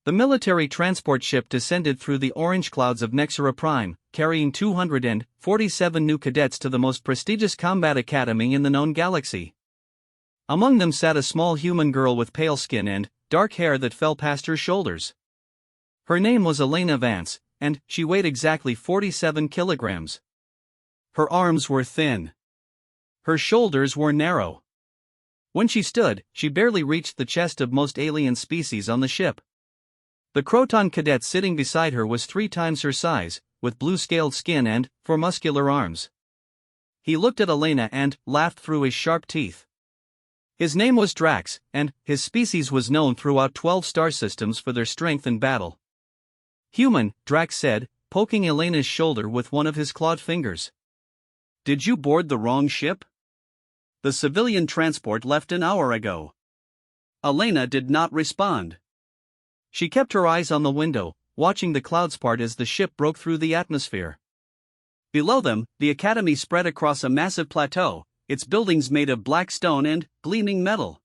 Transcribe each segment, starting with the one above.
The military transport ship descended through the orange clouds of Nexera Prime, carrying 247 new cadets to the most prestigious combat academy in the known galaxy. Among them sat a small human girl with pale skin and dark hair that fell past her shoulders. Her name was Elena Vance, and she weighed exactly 47 kilograms. Her arms were thin. Her shoulders were narrow. When she stood, she barely reached the chest of most alien species on the ship. The Croton cadet sitting beside her was 3 times her size, with blue-scaled skin and muscular arms. He looked at Elena and laughed through his sharp teeth. His name was Drax, and his species was known throughout 12 star systems for their strength in battle. "Human," Drax said, poking Elena's shoulder with one of his clawed fingers. "Did you board the wrong ship? The civilian transport left an hour ago." Elena did not respond. She kept her eyes on the window, watching the clouds part as the ship broke through the atmosphere. Below them, the academy spread across a massive plateau, its buildings made of black stone and gleaming metal.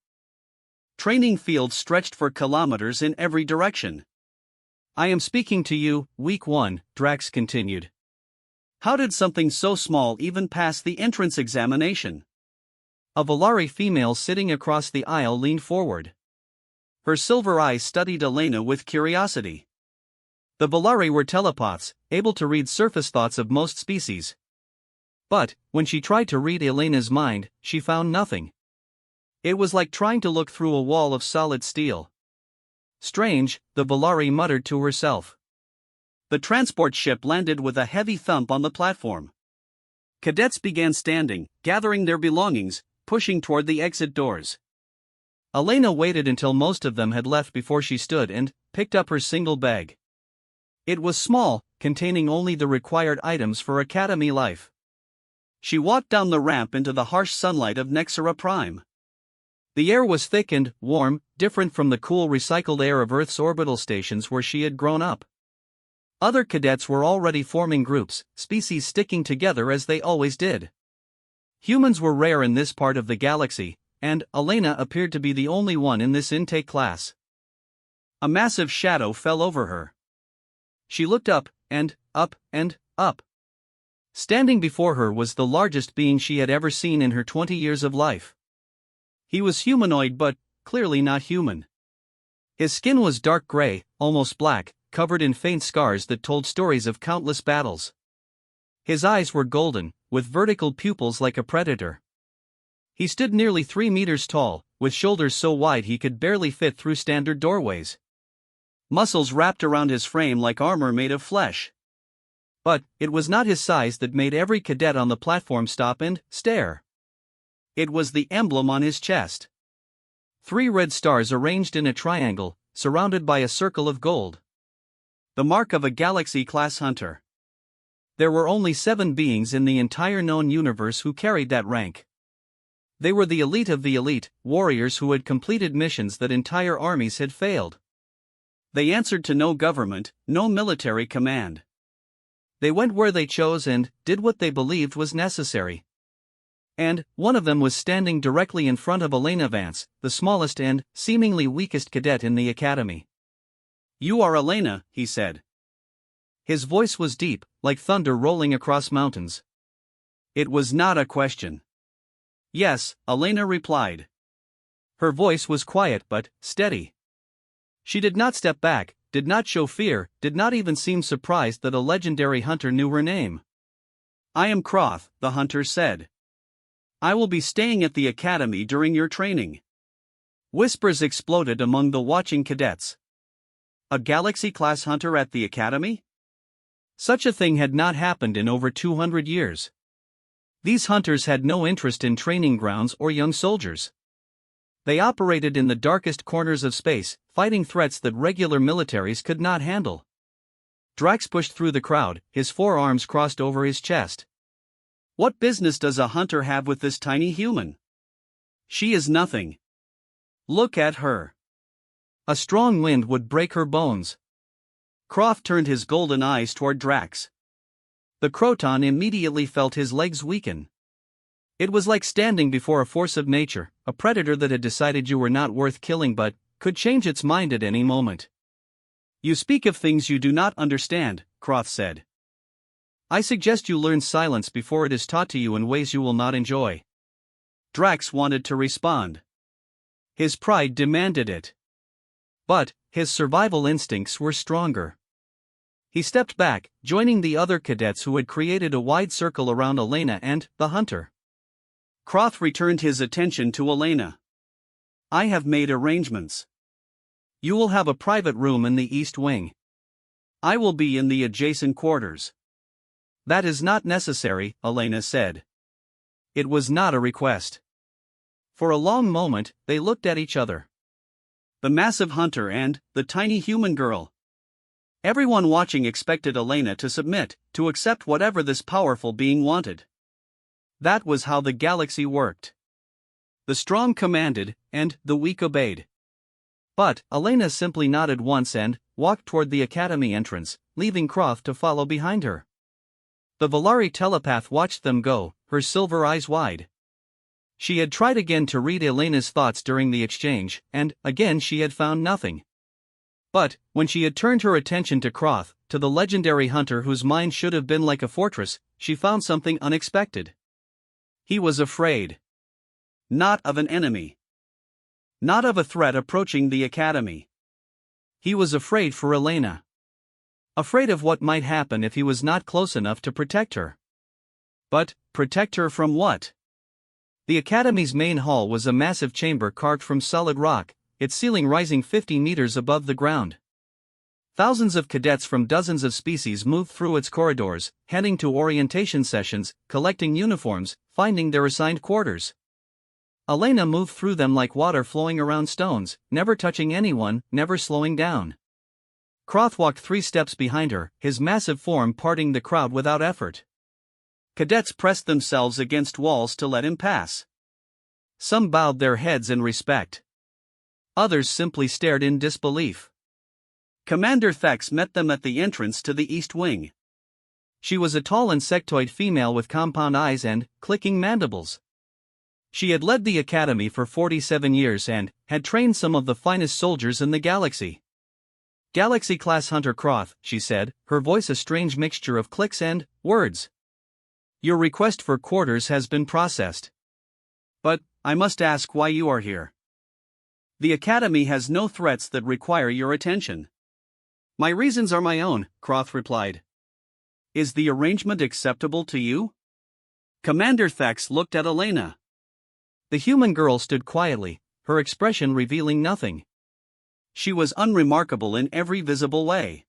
Training fields stretched for kilometers in every direction. "I am speaking to you, Week 1, Drax continued. "How did something so small even pass the entrance examination?" A Volari female sitting across the aisle leaned forward. Her silver eyes studied Elena with curiosity. The Volari were telepaths, able to read surface thoughts of most species. But, when she tried to read Elena's mind, she found nothing. It was like trying to look through a wall of solid steel. "Strange," the Volari muttered to herself. The transport ship landed with a heavy thump on the platform. Cadets began standing, gathering their belongings, pushing toward the exit doors. Elena waited until most of them had left before she stood and picked up her single bag. It was small, containing only the required items for academy life. She walked down the ramp into the harsh sunlight of Nexera Prime. The air was thick and warm, different from the cool recycled air of Earth's orbital stations where she had grown up. Other cadets were already forming groups, species sticking together as they always did. Humans were rare in this part of the galaxy, and Elena appeared to be the only one in this intake class. A massive shadow fell over her. She looked up, and up, and up. Standing before her was the largest being she had ever seen in her 20 years of life. He was humanoid but clearly not human. His skin was dark gray, almost black, covered in faint scars that told stories of countless battles. His eyes were golden, with vertical pupils like a predator. He stood nearly 3 meters tall, with shoulders so wide he could barely fit through standard doorways. Muscles wrapped around his frame like armor made of flesh. But it was not his size that made every cadet on the platform stop and stare. It was the emblem on his chest. 3 red stars arranged in a triangle, surrounded by a circle of gold. The mark of a galaxy-class hunter. There were only 7 beings in the entire known universe who carried that rank. They were the elite of the elite, warriors who had completed missions that entire armies had failed. They answered to no government, no military command. They went where they chose and did what they believed was necessary. And one of them was standing directly in front of Elena Vance, the smallest and seemingly weakest cadet in the academy. "You are Elena," he said. His voice was deep, like thunder rolling across mountains. It was not a question. "Yes," Elena replied. Her voice was quiet but steady. She did not step back, did not show fear, did not even seem surprised that a legendary hunter knew her name. "I am Croth," the hunter said. "I will be staying at the academy during your training." Whispers exploded among the watching cadets. A galaxy-class hunter at the academy? Such a thing had not happened in over 200 years. These hunters had no interest in training grounds or young soldiers. They operated in the darkest corners of space, fighting threats that regular militaries could not handle. Drax pushed through the crowd, his forearms crossed over his chest. "What business does a hunter have with this tiny human? She is nothing. Look at her. A strong wind would break her bones." Croft turned his golden eyes toward Drax. The Croton immediately felt his legs weaken. It was like standing before a force of nature, a predator that had decided you were not worth killing but could change its mind at any moment. You speak of things you do not understand, Croth said. I suggest you learn silence before it is taught to you in ways you will not enjoy. Drax wanted to respond. His pride demanded it. But his survival instincts were stronger. He stepped back, joining the other cadets who had created a wide circle around Elena and the hunter. Croth returned his attention to Elena. I have made arrangements. You will have a private room in the East Wing. I will be in the adjacent quarters. That is not necessary, Elena said. It was not a request. For a long moment, they looked at each other. The massive hunter and the tiny human girl. Everyone watching expected Elena to submit, to accept whatever this powerful being wanted. That was how the galaxy worked. The strong commanded, and the weak obeyed. But Elena simply nodded once and walked toward the academy entrance, leaving Croth to follow behind her. The Valari telepath watched them go, her silver eyes wide. She had tried again to read Elena's thoughts during the exchange, and again she had found nothing. But when she had turned her attention to Croth, to the legendary hunter whose mind should have been like a fortress, she found something unexpected. He was afraid. Not of an enemy. Not of a threat approaching the academy. He was afraid for Elena. Afraid of what might happen if he was not close enough to protect her. But, protect her from what? The academy's main hall was a massive chamber carved from solid rock, its ceiling rising 50 meters above the ground. Thousands of cadets from dozens of species moved through its corridors, heading to orientation sessions, collecting uniforms, finding their assigned quarters. Elena moved through them like water flowing around stones, never touching anyone, never slowing down. Croth walked 3 steps behind her, his massive form parting the crowd without effort. Cadets pressed themselves against walls to let him pass. Some bowed their heads in respect. Others simply stared in disbelief. Commander Thex met them at the entrance to the East Wing. She was a tall insectoid female with compound eyes and clicking mandibles. She had led the academy for 47 years and had trained some of the finest soldiers in the galaxy. Galaxy-class Hunter Croth, she said, her voice a strange mixture of clicks and words. Your request for quarters has been processed. But I must ask why you are here. The academy has no threats that require your attention. My reasons are my own, Croth replied. Is the arrangement acceptable to you? Commander Thex looked at Elena. The human girl stood quietly, her expression revealing nothing. She was unremarkable in every visible way.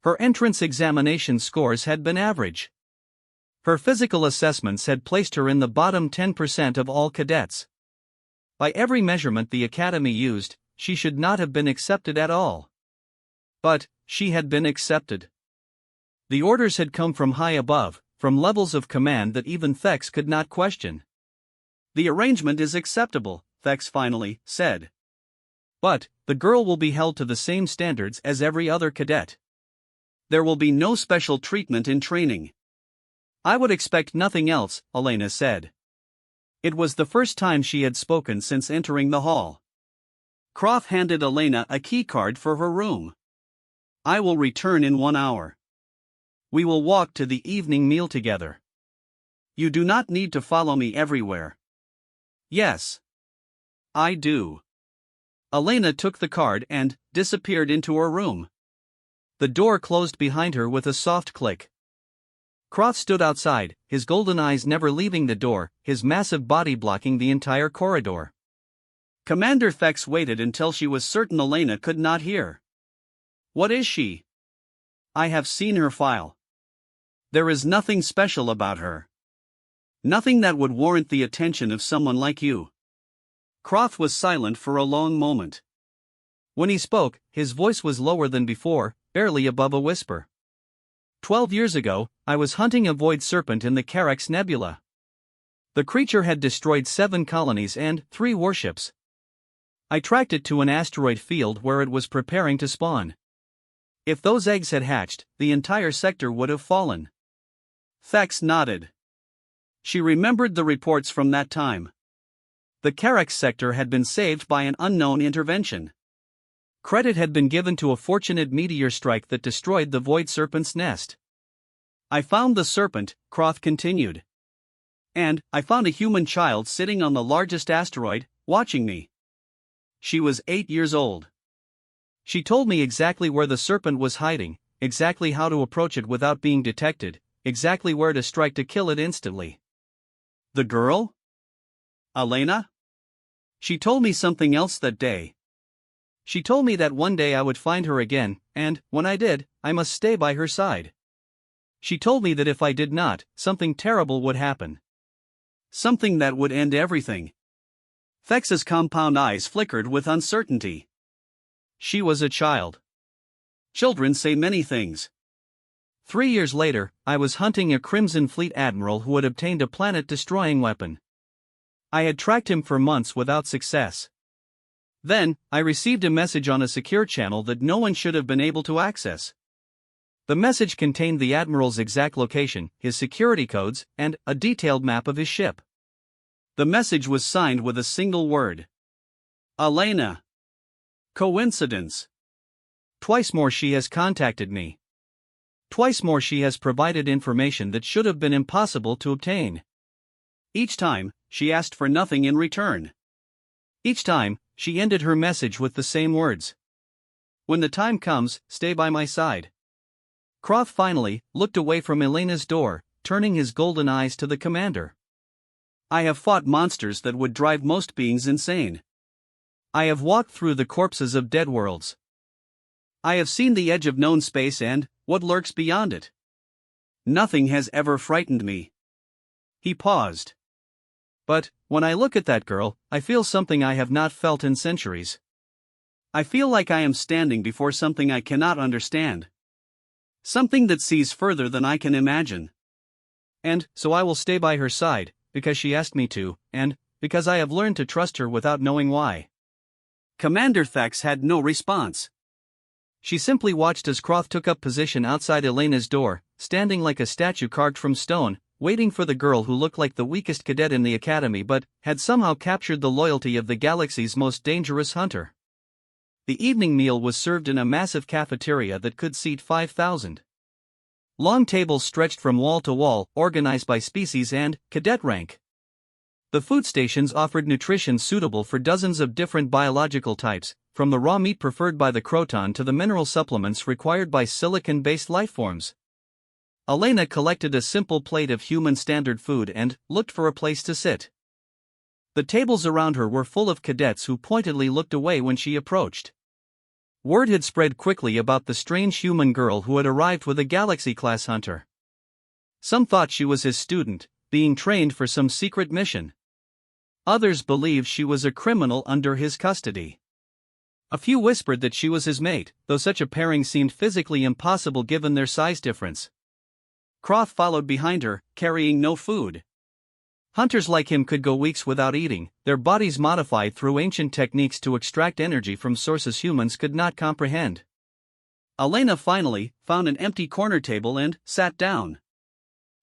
Her entrance examination scores had been average. Her physical assessments had placed her in the bottom 10% of all cadets. By every measurement the academy used, she should not have been accepted at all. But she had been accepted. The orders had come from high above, from levels of command that even Thex could not question. The arrangement is acceptable, Thex finally said. But the girl will be held to the same standards as every other cadet. There will be no special treatment in training. I would expect nothing else, Elena said. It was the first time she had spoken since entering the hall. Croth handed Elena a key card for her room. I will return in 1 hour. We will walk to the evening meal together. You do not need to follow me everywhere. Yes. I do. Elena took the card and disappeared into her room. The door closed behind her with a soft click. Croth stood outside, his golden eyes never leaving the door, his massive body blocking the entire corridor. Commander Thex waited until she was certain Elena could not hear. What is she? I have seen her file. There is nothing special about her. Nothing that would warrant the attention of someone like you. Croth was silent for a long moment. When he spoke, his voice was lower than before, barely above a whisper. 12 years ago, I was hunting a void serpent in the Carax Nebula. The creature had destroyed 7 colonies and 3 warships. I tracked it to an asteroid field where it was preparing to spawn. If those eggs had hatched, the entire sector would have fallen. Thex nodded. She remembered the reports from that time. The Carax sector had been saved by an unknown intervention. Credit had been given to a fortunate meteor strike that destroyed the Void Serpent's nest. I found the serpent, Croth continued. And I found a human child sitting on the largest asteroid, watching me. She was 8 years old. She told me exactly where the serpent was hiding, exactly how to approach it without being detected, exactly where to strike to kill it instantly. The girl? Elena? She told me something else that day. She told me that one day I would find her again, and, when I did, I must stay by her side. She told me that if I did not, something terrible would happen. Something that would end everything. Thex's compound eyes flickered with uncertainty. She was a child. Children say many things. 3 years later, I was hunting a Crimson Fleet admiral who had obtained a planet-destroying weapon. I had tracked him for months without success. Then, I received a message on a secure channel that no one should have been able to access. The message contained the admiral's exact location, his security codes, and a detailed map of his ship. The message was signed with a single word. Elena. Coincidence. Twice more she has contacted me. Twice more she has provided information that should have been impossible to obtain. Each time, she asked for nothing in return. Each time, she ended her message with the same words. When the time comes, stay by my side. Croth finally looked away from Elena's door, turning his golden eyes to the commander. I have fought monsters that would drive most beings insane. I have walked through the corpses of dead worlds. I have seen the edge of known space and what lurks beyond it. Nothing has ever frightened me. He paused. But, when I look at that girl, I feel something I have not felt in centuries. I feel like I am standing before something I cannot understand. Something that sees further than I can imagine. And, so I will stay by her side, because she asked me to, and, because I have learned to trust her without knowing why. Commander Thex had no response. She simply watched as Croth took up position outside Elena's door, standing like a statue carved from stone, waiting for the girl who looked like the weakest cadet in the academy but had somehow captured the loyalty of the galaxy's most dangerous hunter. The evening meal was served in a massive cafeteria that could seat 5,000. Long tables stretched from wall to wall, organized by species and cadet rank. The food stations offered nutrition suitable for dozens of different biological types, from the raw meat preferred by the Croton to the mineral supplements required by silicon-based lifeforms. Elena collected a simple plate of human standard food and looked for a place to sit. The tables around her were full of cadets who pointedly looked away when she approached. Word had spread quickly about the strange human girl who had arrived with a Galaxy-class hunter. Some thought she was his student, being trained for some secret mission. Others believed she was a criminal under his custody. A few whispered that she was his mate, though such a pairing seemed physically impossible given their size difference. Croth followed behind her, carrying no food. Hunters like him could go weeks without eating, their bodies modified through ancient techniques to extract energy from sources humans could not comprehend. Elena finally found an empty corner table and sat down.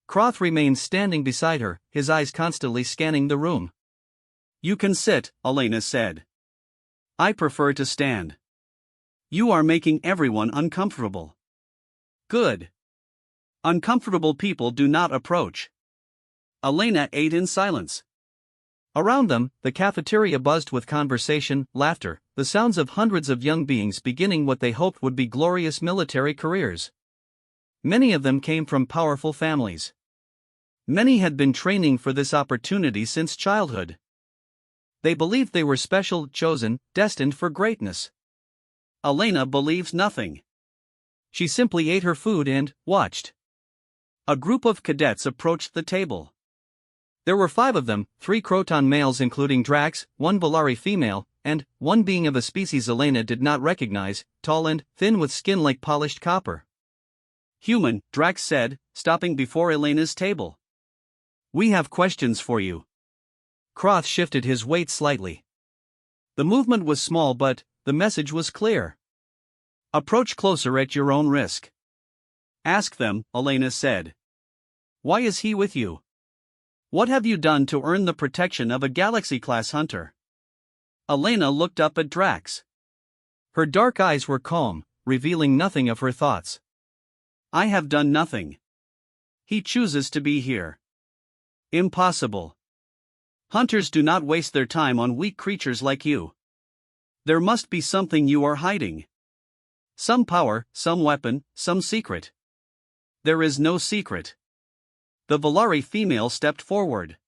Croth remained standing beside her, his eyes constantly scanning the room. You can sit, Elena said. I prefer to stand. You are making everyone uncomfortable. Good. Uncomfortable people do not approach. Elena ate in silence. Around them, the cafeteria buzzed with conversation, laughter, the sounds of hundreds of young beings beginning what they hoped would be glorious military careers. Many of them came from powerful families. Many had been training for this opportunity since childhood. They believed they were special, chosen, destined for greatness. Elena believed nothing. She simply ate her food and watched. A group of cadets approached the table. There were 5 of them, 3 Croton males including Drax, 1 Volari female, and 1 being of a species Elena did not recognize, tall and thin with skin like polished copper. Human, Drax said, stopping before Elena's table. We have questions for you. Croth shifted his weight slightly. The movement was small but the message was clear. Approach closer at your own risk. Ask them, Elena said. Why is he with you? What have you done to earn the protection of a Galaxy-class hunter? Elena looked up at Drax. Her dark eyes were calm, revealing nothing of her thoughts. I have done nothing. He chooses to be here. Impossible. Hunters do not waste their time on weak creatures like you. There must be something you are hiding. Some power, some weapon, some secret. There is no secret. The Volari female stepped forward.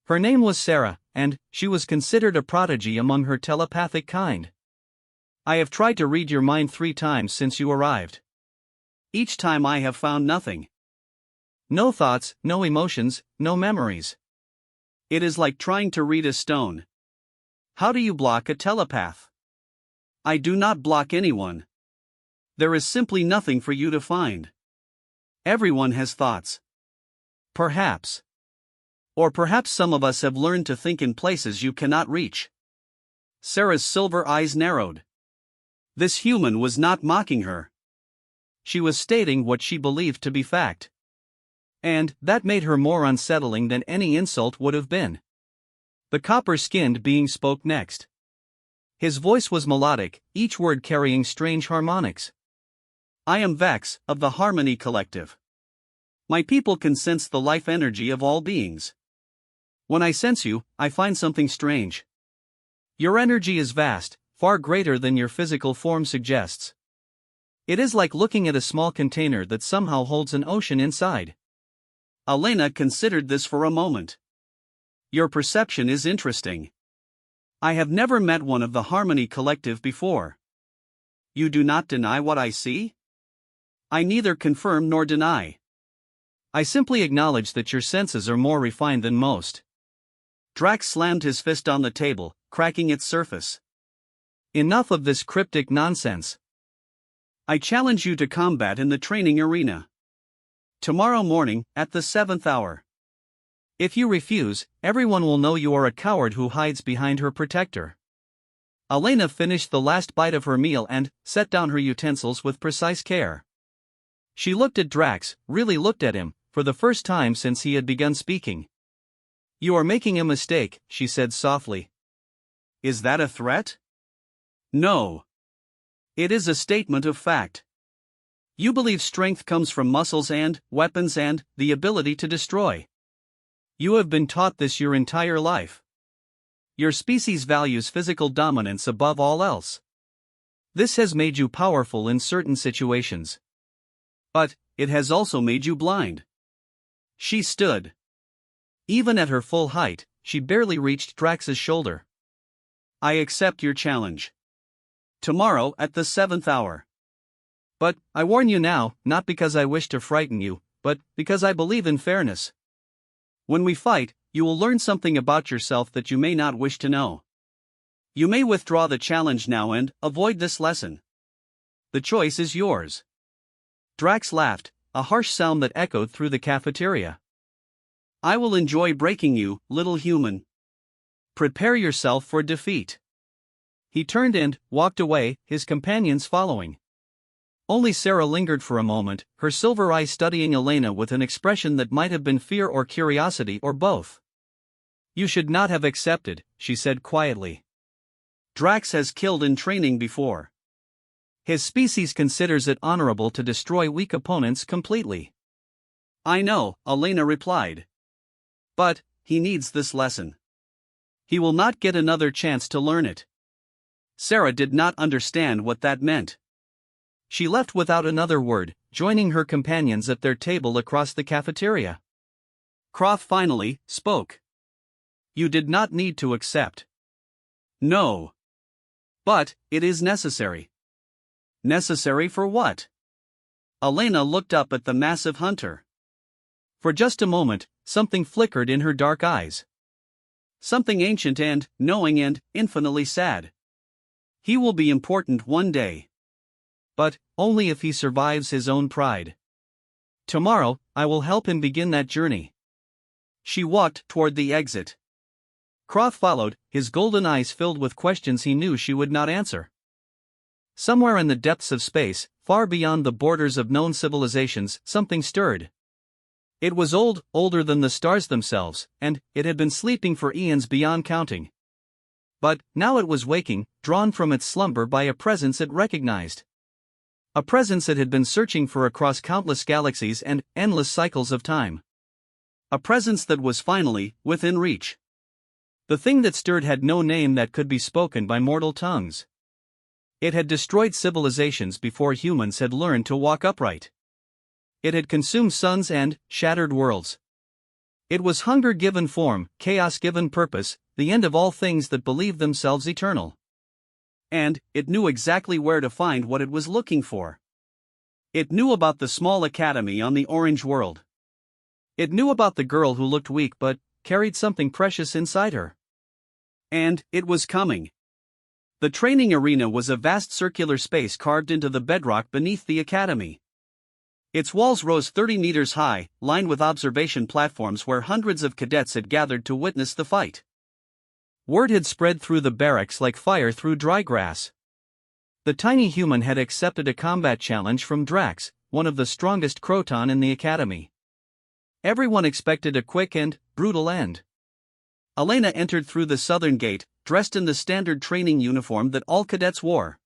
Her name was Sarah, and she was considered a prodigy among her telepathic kind. I have tried to read your mind 3 times since you arrived. Each time I have found nothing. No thoughts, no emotions, no memories. It is like trying to read a stone. How do you block a telepath? I do not block anyone. There is simply nothing for you to find. Everyone has thoughts. Perhaps. Or perhaps some of us have learned to think in places you cannot reach. Sarah's silver eyes narrowed. This human was not mocking her. She was stating what she believed to be fact. And that made her more unsettling than any insult would have been. The copper-skinned being spoke next. His voice was melodic, each word carrying strange harmonics. I am Vex, of the Harmony Collective. My people can sense the life energy of all beings. When I sense you, I find something strange. Your energy is vast, far greater than your physical form suggests. It is like looking at a small container that somehow holds an ocean inside. Elena considered this for a moment. Your perception is interesting. I have never met one of the Harmony Collective before. You do not deny what I see? I neither confirm nor deny. I simply acknowledge that your senses are more refined than most. Drax slammed his fist on the table, cracking its surface. Enough of this cryptic nonsense. I challenge you to combat in the training arena. Tomorrow morning, at the 7th hour. If you refuse, everyone will know you are a coward who hides behind her protector. Elena finished the last bite of her meal and set down her utensils with precise care. She looked at Drax, really looked at him, for the first time since he had begun speaking. You are making a mistake, she said softly. Is that a threat? No. It is a statement of fact. You believe strength comes from muscles and weapons and the ability to destroy. You have been taught this your entire life. Your species values physical dominance above all else. This has made you powerful in certain situations. But it has also made you blind. She stood. Even at her full height, she barely reached Drax's shoulder. I accept your challenge. Tomorrow at the 7th hour. But, I warn you now, not because I wish to frighten you, but because I believe in fairness. When we fight, you will learn something about yourself that you may not wish to know. You may withdraw the challenge now and avoid this lesson. The choice is yours. Drax laughed, a harsh sound that echoed through the cafeteria. I will enjoy breaking you, little human. Prepare yourself for defeat. He turned and walked away, his companions following. Only Sarah lingered for a moment, her silver eyes studying Elena with an expression that might have been fear or curiosity or both. You should not have accepted, she said quietly. Drax has killed in training before. His species considers it honorable to destroy weak opponents completely. I know, Elena replied. But he needs this lesson. He will not get another chance to learn it. Sarah did not understand what that meant. She left without another word, joining her companions at their table across the cafeteria. Croft finally spoke. You did not need to accept. No. But it is necessary. Necessary for what? Elena looked up at the massive hunter. For just a moment, something flickered in her dark eyes. Something ancient and knowing and infinitely sad. He will be important one day. But only if he survives his own pride. Tomorrow, I will help him begin that journey. She walked toward the exit. Croft followed, his golden eyes filled with questions he knew she would not answer. Somewhere in the depths of space, far beyond the borders of known civilizations, something stirred. It was old, older than the stars themselves, and it had been sleeping for eons beyond counting. But, now it was waking, drawn from its slumber by a presence it recognized. A presence it had been searching for across countless galaxies and endless cycles of time. A presence that was finally within reach. The thing that stirred had no name that could be spoken by mortal tongues. It had destroyed civilizations before humans had learned to walk upright. It had consumed suns and shattered worlds. It was hunger given form, chaos given purpose, the end of all things that believed themselves eternal. And it knew exactly where to find what it was looking for. It knew about the small academy on the Orange world. It knew about the girl who looked weak but carried something precious inside her. And it was coming. The training arena was a vast circular space carved into the bedrock beneath the academy. Its walls rose 30 meters high, lined with observation platforms where hundreds of cadets had gathered to witness the fight. Word had spread through the barracks like fire through dry grass. The tiny human had accepted a combat challenge from Drax, one of the strongest Croton in the academy. Everyone expected a quick and brutal end. Elena entered through the southern gate, dressed in the standard training uniform that all cadets wore.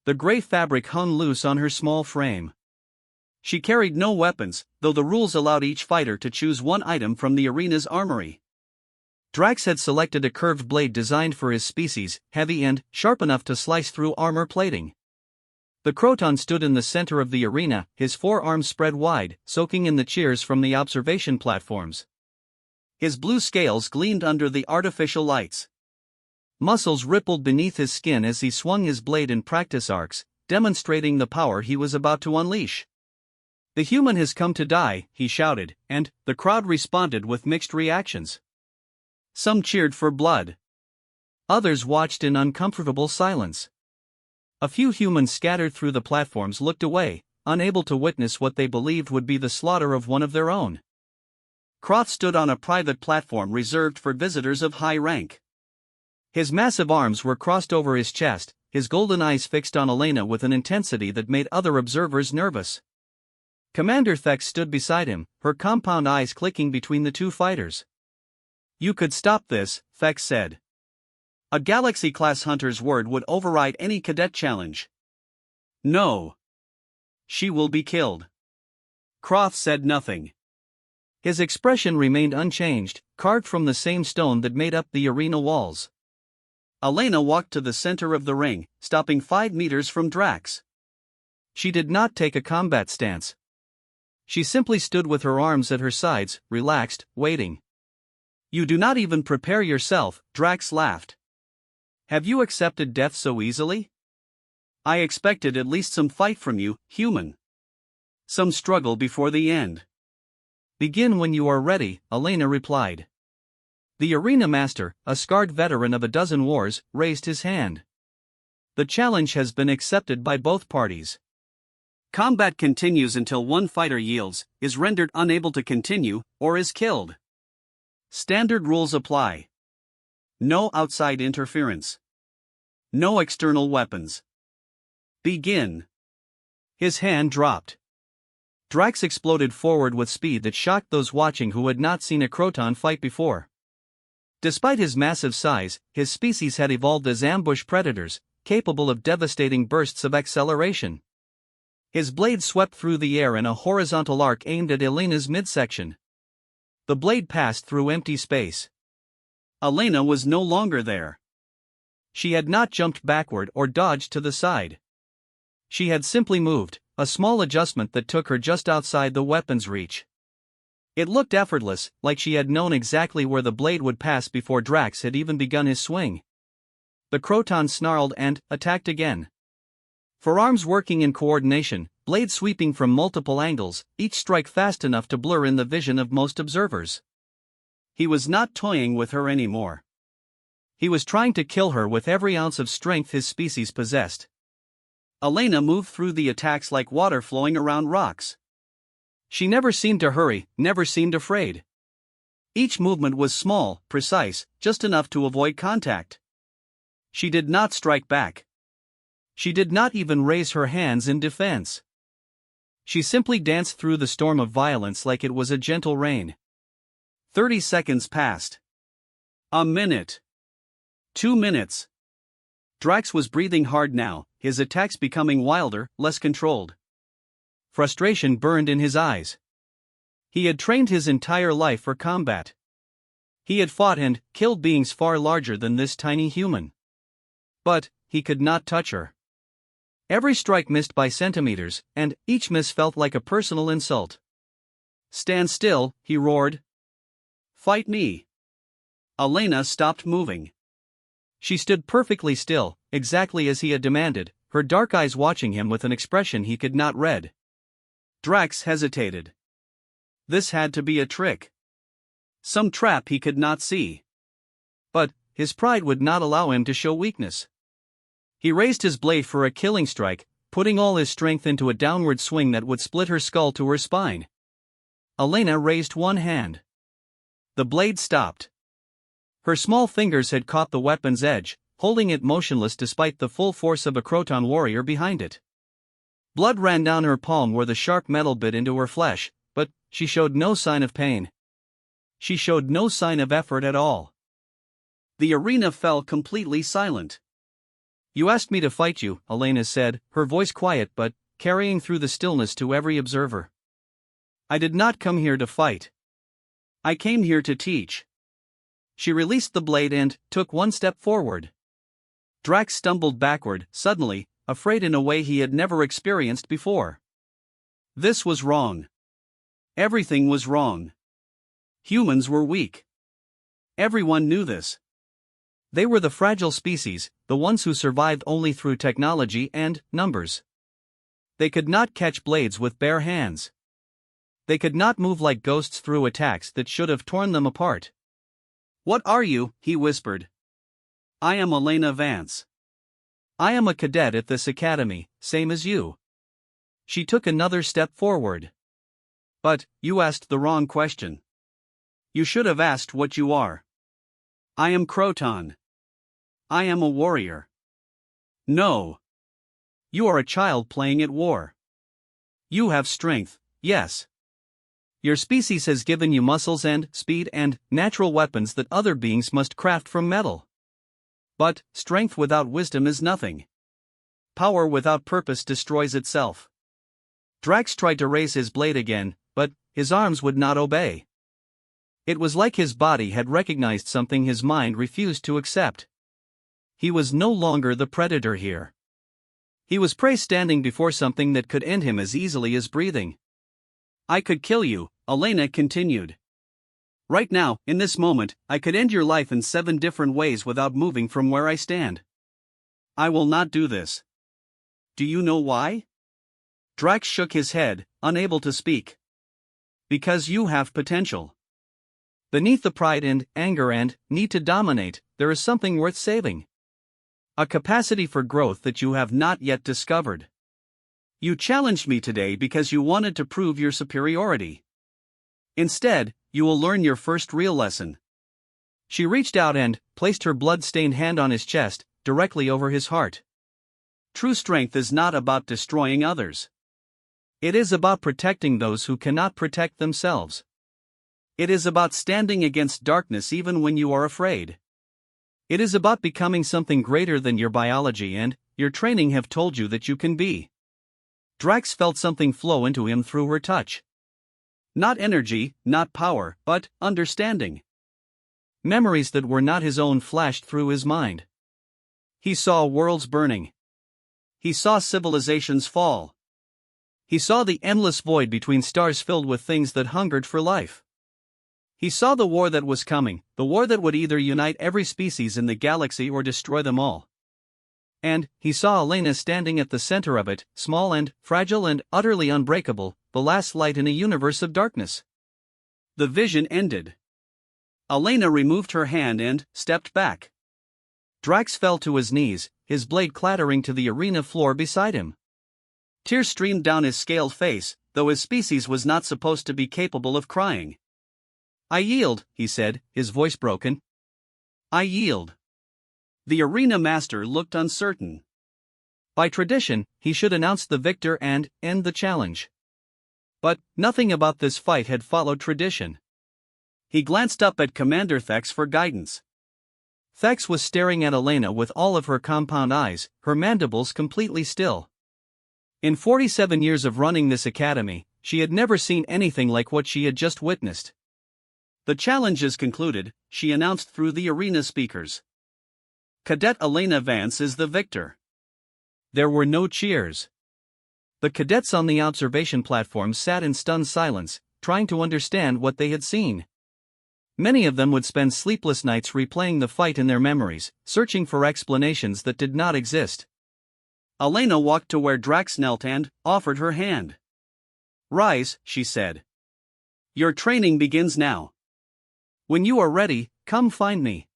The gray fabric hung loose on her small frame. She carried no weapons, though the rules allowed each fighter to choose one item from the arena's armory. Drax had selected a curved blade designed for his species, heavy and sharp enough to slice through armor plating. The Croton stood in the center of the arena, his forearms spread wide, soaking in the cheers from the observation platforms. His blue scales gleamed under the artificial lights. Muscles rippled beneath his skin as he swung his blade in practice arcs, demonstrating the power he was about to unleash. "The human has come to die," he shouted, and the crowd responded with mixed reactions. Some cheered for blood. Others watched in uncomfortable silence. A few humans scattered through the platforms looked away, unable to witness what they believed would be the slaughter of one of their own. Croth stood on a private platform reserved for visitors of high rank. His massive arms were crossed over his chest, his golden eyes fixed on Elena with an intensity that made other observers nervous. Commander Thex stood beside him, her compound eyes clicking between the two fighters. "You could stop this," Thex said. "A Galaxy-class hunter's word would override any cadet challenge." "No. She will be killed." Croth said nothing. His expression remained unchanged, carved from the same stone that made up the arena walls. Elena walked to the center of the ring, stopping 5 meters from Drax. She did not take a combat stance. She simply stood with her arms at her sides, relaxed, waiting. "You do not even prepare yourself," Drax laughed. "Have you accepted death so easily? I expected at least some fight from you, human. Some struggle before the end." "Begin when you are ready," Elena replied. The arena master, a scarred veteran of a dozen wars, raised his hand. "The challenge has been accepted by both parties. Combat continues until one fighter yields, is rendered unable to continue, or is killed. Standard rules apply. No outside interference. No external weapons. Begin." His hand dropped. Drax exploded forward with speed that shocked those watching who had not seen a Croton fight before. Despite his massive size, his species had evolved as ambush predators, capable of devastating bursts of acceleration. His blade swept through the air in a horizontal arc aimed at Elena's midsection. The blade passed through empty space. Elena was no longer there. She had not jumped backward or dodged to the side. She had simply moved, a small adjustment that took her just outside the weapon's reach. It looked effortless, like she had known exactly where the blade would pass before Drax had even begun his swing. The Croton snarled and attacked again. Forearms working in coordination, blades sweeping from multiple angles, each strike fast enough to blur in the vision of most observers. He was not toying with her anymore. He was trying to kill her with every ounce of strength his species possessed. Elena moved through the attacks like water flowing around rocks. She never seemed to hurry, never seemed afraid. Each movement was small, precise, just enough to avoid contact. She did not strike back. She did not even raise her hands in defense. She simply danced through the storm of violence like it was a gentle rain. 30 seconds passed. A minute. 2 minutes. Drax was breathing hard now, his attacks becoming wilder, less controlled. Frustration burned in his eyes. He had trained his entire life for combat. He had fought and killed beings far larger than this tiny human. But he could not touch her. Every strike missed by centimeters, and each miss felt like a personal insult. "Stand still," he roared. "Fight me." Elena stopped moving. She stood perfectly still, exactly as he had demanded, her dark eyes watching him with an expression he could not read. Drax hesitated. This had to be a trick. Some trap he could not see. But his pride would not allow him to show weakness. He raised his blade for a killing strike, putting all his strength into a downward swing that would split her skull to her spine. Elena raised one hand. The blade stopped. Her small fingers had caught the weapon's edge, holding it motionless despite the full force of a Croton warrior behind it. Blood ran down her palm where the sharp metal bit into her flesh, but she showed no sign of pain. She showed no sign of effort at all. The arena fell completely silent. "You asked me to fight you," Elena said, her voice quiet but carrying through the stillness to every observer. "I did not come here to fight. I came here to teach." She released the blade and took one step forward. Drax stumbled backward, suddenly, afraid in a way he had never experienced before. This was wrong. Everything was wrong. Humans were weak. Everyone knew this. They were the fragile species, the ones who survived only through technology and numbers. They could not catch blades with bare hands. They could not move like ghosts through attacks that should have torn them apart. "What are you?" he whispered. "I am Elena Vance. I am a cadet at this academy, same as you." She took another step forward. "But you asked the wrong question. You should have asked what you are." "I am Croton. I am a warrior." "No. You are a child playing at war. You have strength, yes. Your species has given you muscles and speed and natural weapons that other beings must craft from metal. But strength without wisdom is nothing. Power without purpose destroys itself." Drax tried to raise his blade again, but his arms would not obey. It was like his body had recognized something his mind refused to accept. He was no longer the predator here. He was prey standing before something that could end him as easily as breathing. "I could kill you," Elena continued. "Right now, in this moment, I could end your life in 7 different ways without moving from where I stand. I will not do this. Do you know why?" Drax shook his head, unable to speak. "Because you have potential. Beneath the pride and anger and need to dominate, there is something worth saving. A capacity for growth that you have not yet discovered. You challenged me today because you wanted to prove your superiority. Instead, you will learn your first real lesson." She reached out and placed her blood-stained hand on his chest, directly over his heart. True strength is not about destroying others. It is about protecting those who cannot protect themselves. It is about standing against darkness even when you are afraid. It is about becoming something greater than your biology and your training have told you that you can be. Drax felt something flow into him through her touch. Not energy, not power, but understanding. Memories that were not his own flashed through his mind. He saw worlds burning. He saw civilizations fall. He saw the endless void between stars filled with things that hungered for life. He saw the war that was coming, the war that would either unite every species in the galaxy or destroy them all. And he saw Elena standing at the center of it, small and fragile and utterly unbreakable, the last light in a universe of darkness. The vision ended. Elena removed her hand and stepped back. Drax fell to his knees, his blade clattering to the arena floor beside him. Tears streamed down his scaled face, though his species was not supposed to be capable of crying. "I yield," he said, his voice broken. "I yield." The arena master looked uncertain. By tradition, he should announce the victor and end the challenge. But nothing about this fight had followed tradition. He glanced up at Commander Thex for guidance. Thex was staring at Elena with all of her compound eyes, her mandibles completely still. In 47 years of running this academy, she had never seen anything like what she had just witnessed. "The challenge is concluded," she announced through the arena speakers. "Cadet Elena Vance is the victor." There were no cheers. The cadets on the observation platform sat in stunned silence, trying to understand what they had seen. Many of them would spend sleepless nights replaying the fight in their memories, searching for explanations that did not exist. Elena walked to where Drax knelt and offered her hand. "Rise," she said. "Your training begins now. When you are ready, come find me.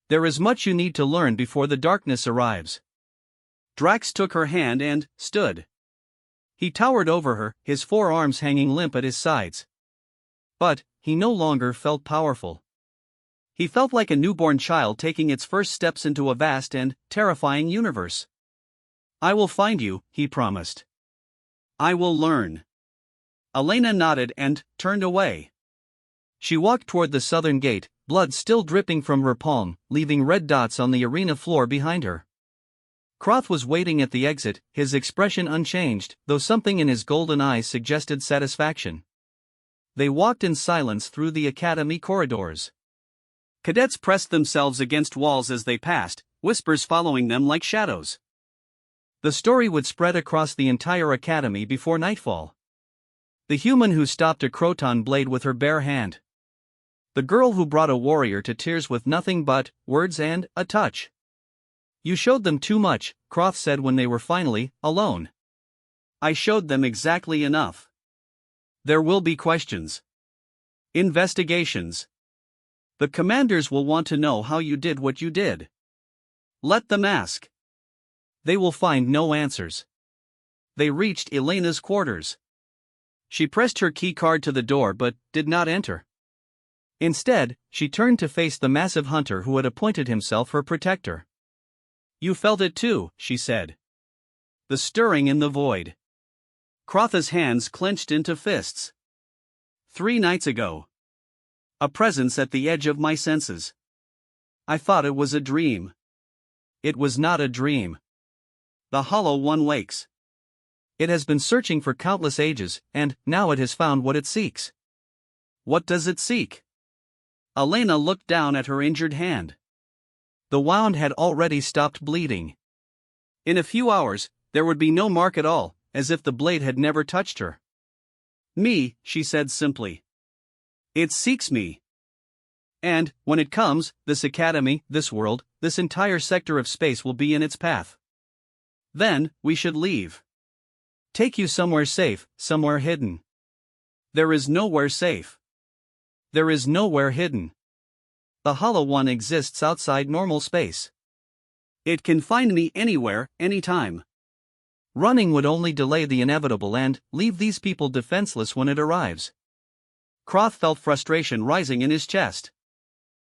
There is much you need to learn before the darkness arrives." Drax took her hand and stood. He towered over her, his forearms hanging limp at his sides. But he no longer felt powerful. He felt like a newborn child taking its first steps into a vast and terrifying universe. "I will find you," he promised. "I will learn." Elena nodded and turned away. She walked toward the southern gate, blood still dripping from her palm, leaving red dots on the arena floor behind her. Croth was waiting at the exit, his expression unchanged, though something in his golden eyes suggested satisfaction. They walked in silence through the academy corridors. Cadets pressed themselves against walls as they passed, whispers following them like shadows. The story would spread across the entire academy before nightfall. The human who stopped a croton blade with her bare hand. The girl who brought a warrior to tears with nothing but words and a touch. "You showed them too much," Croth said when they were finally alone. "I showed them exactly enough. There will be questions. Investigations. The commanders will want to know how you did what you did. Let them ask. They will find no answers." They reached Elena's quarters. She pressed her key card to the door but did not enter. Instead, she turned to face the massive hunter who had appointed himself her protector. "You felt it too," she said. "The stirring in the void." Crotha's hands clenched into fists. 3 nights ago. A presence at the edge of my senses. I thought it was a dream. It was not a dream. The Hollow One wakes. It has been searching for countless ages, and now it has found what it seeks. What does it seek? Elena looked down at her injured hand. The wound had already stopped bleeding. In a few hours, there would be no mark at all, as if the blade had never touched her. "Me," she said simply. "It seeks me. And, when it comes, this academy, this world, this entire sector of space will be in its path. Then, we should leave. Take you somewhere safe, somewhere hidden." There is nowhere safe. There is nowhere hidden. The Hollow One exists outside normal space. It can find me anywhere, anytime. Running would only delay the inevitable and leave these people defenseless when it arrives. Croth felt frustration rising in his chest.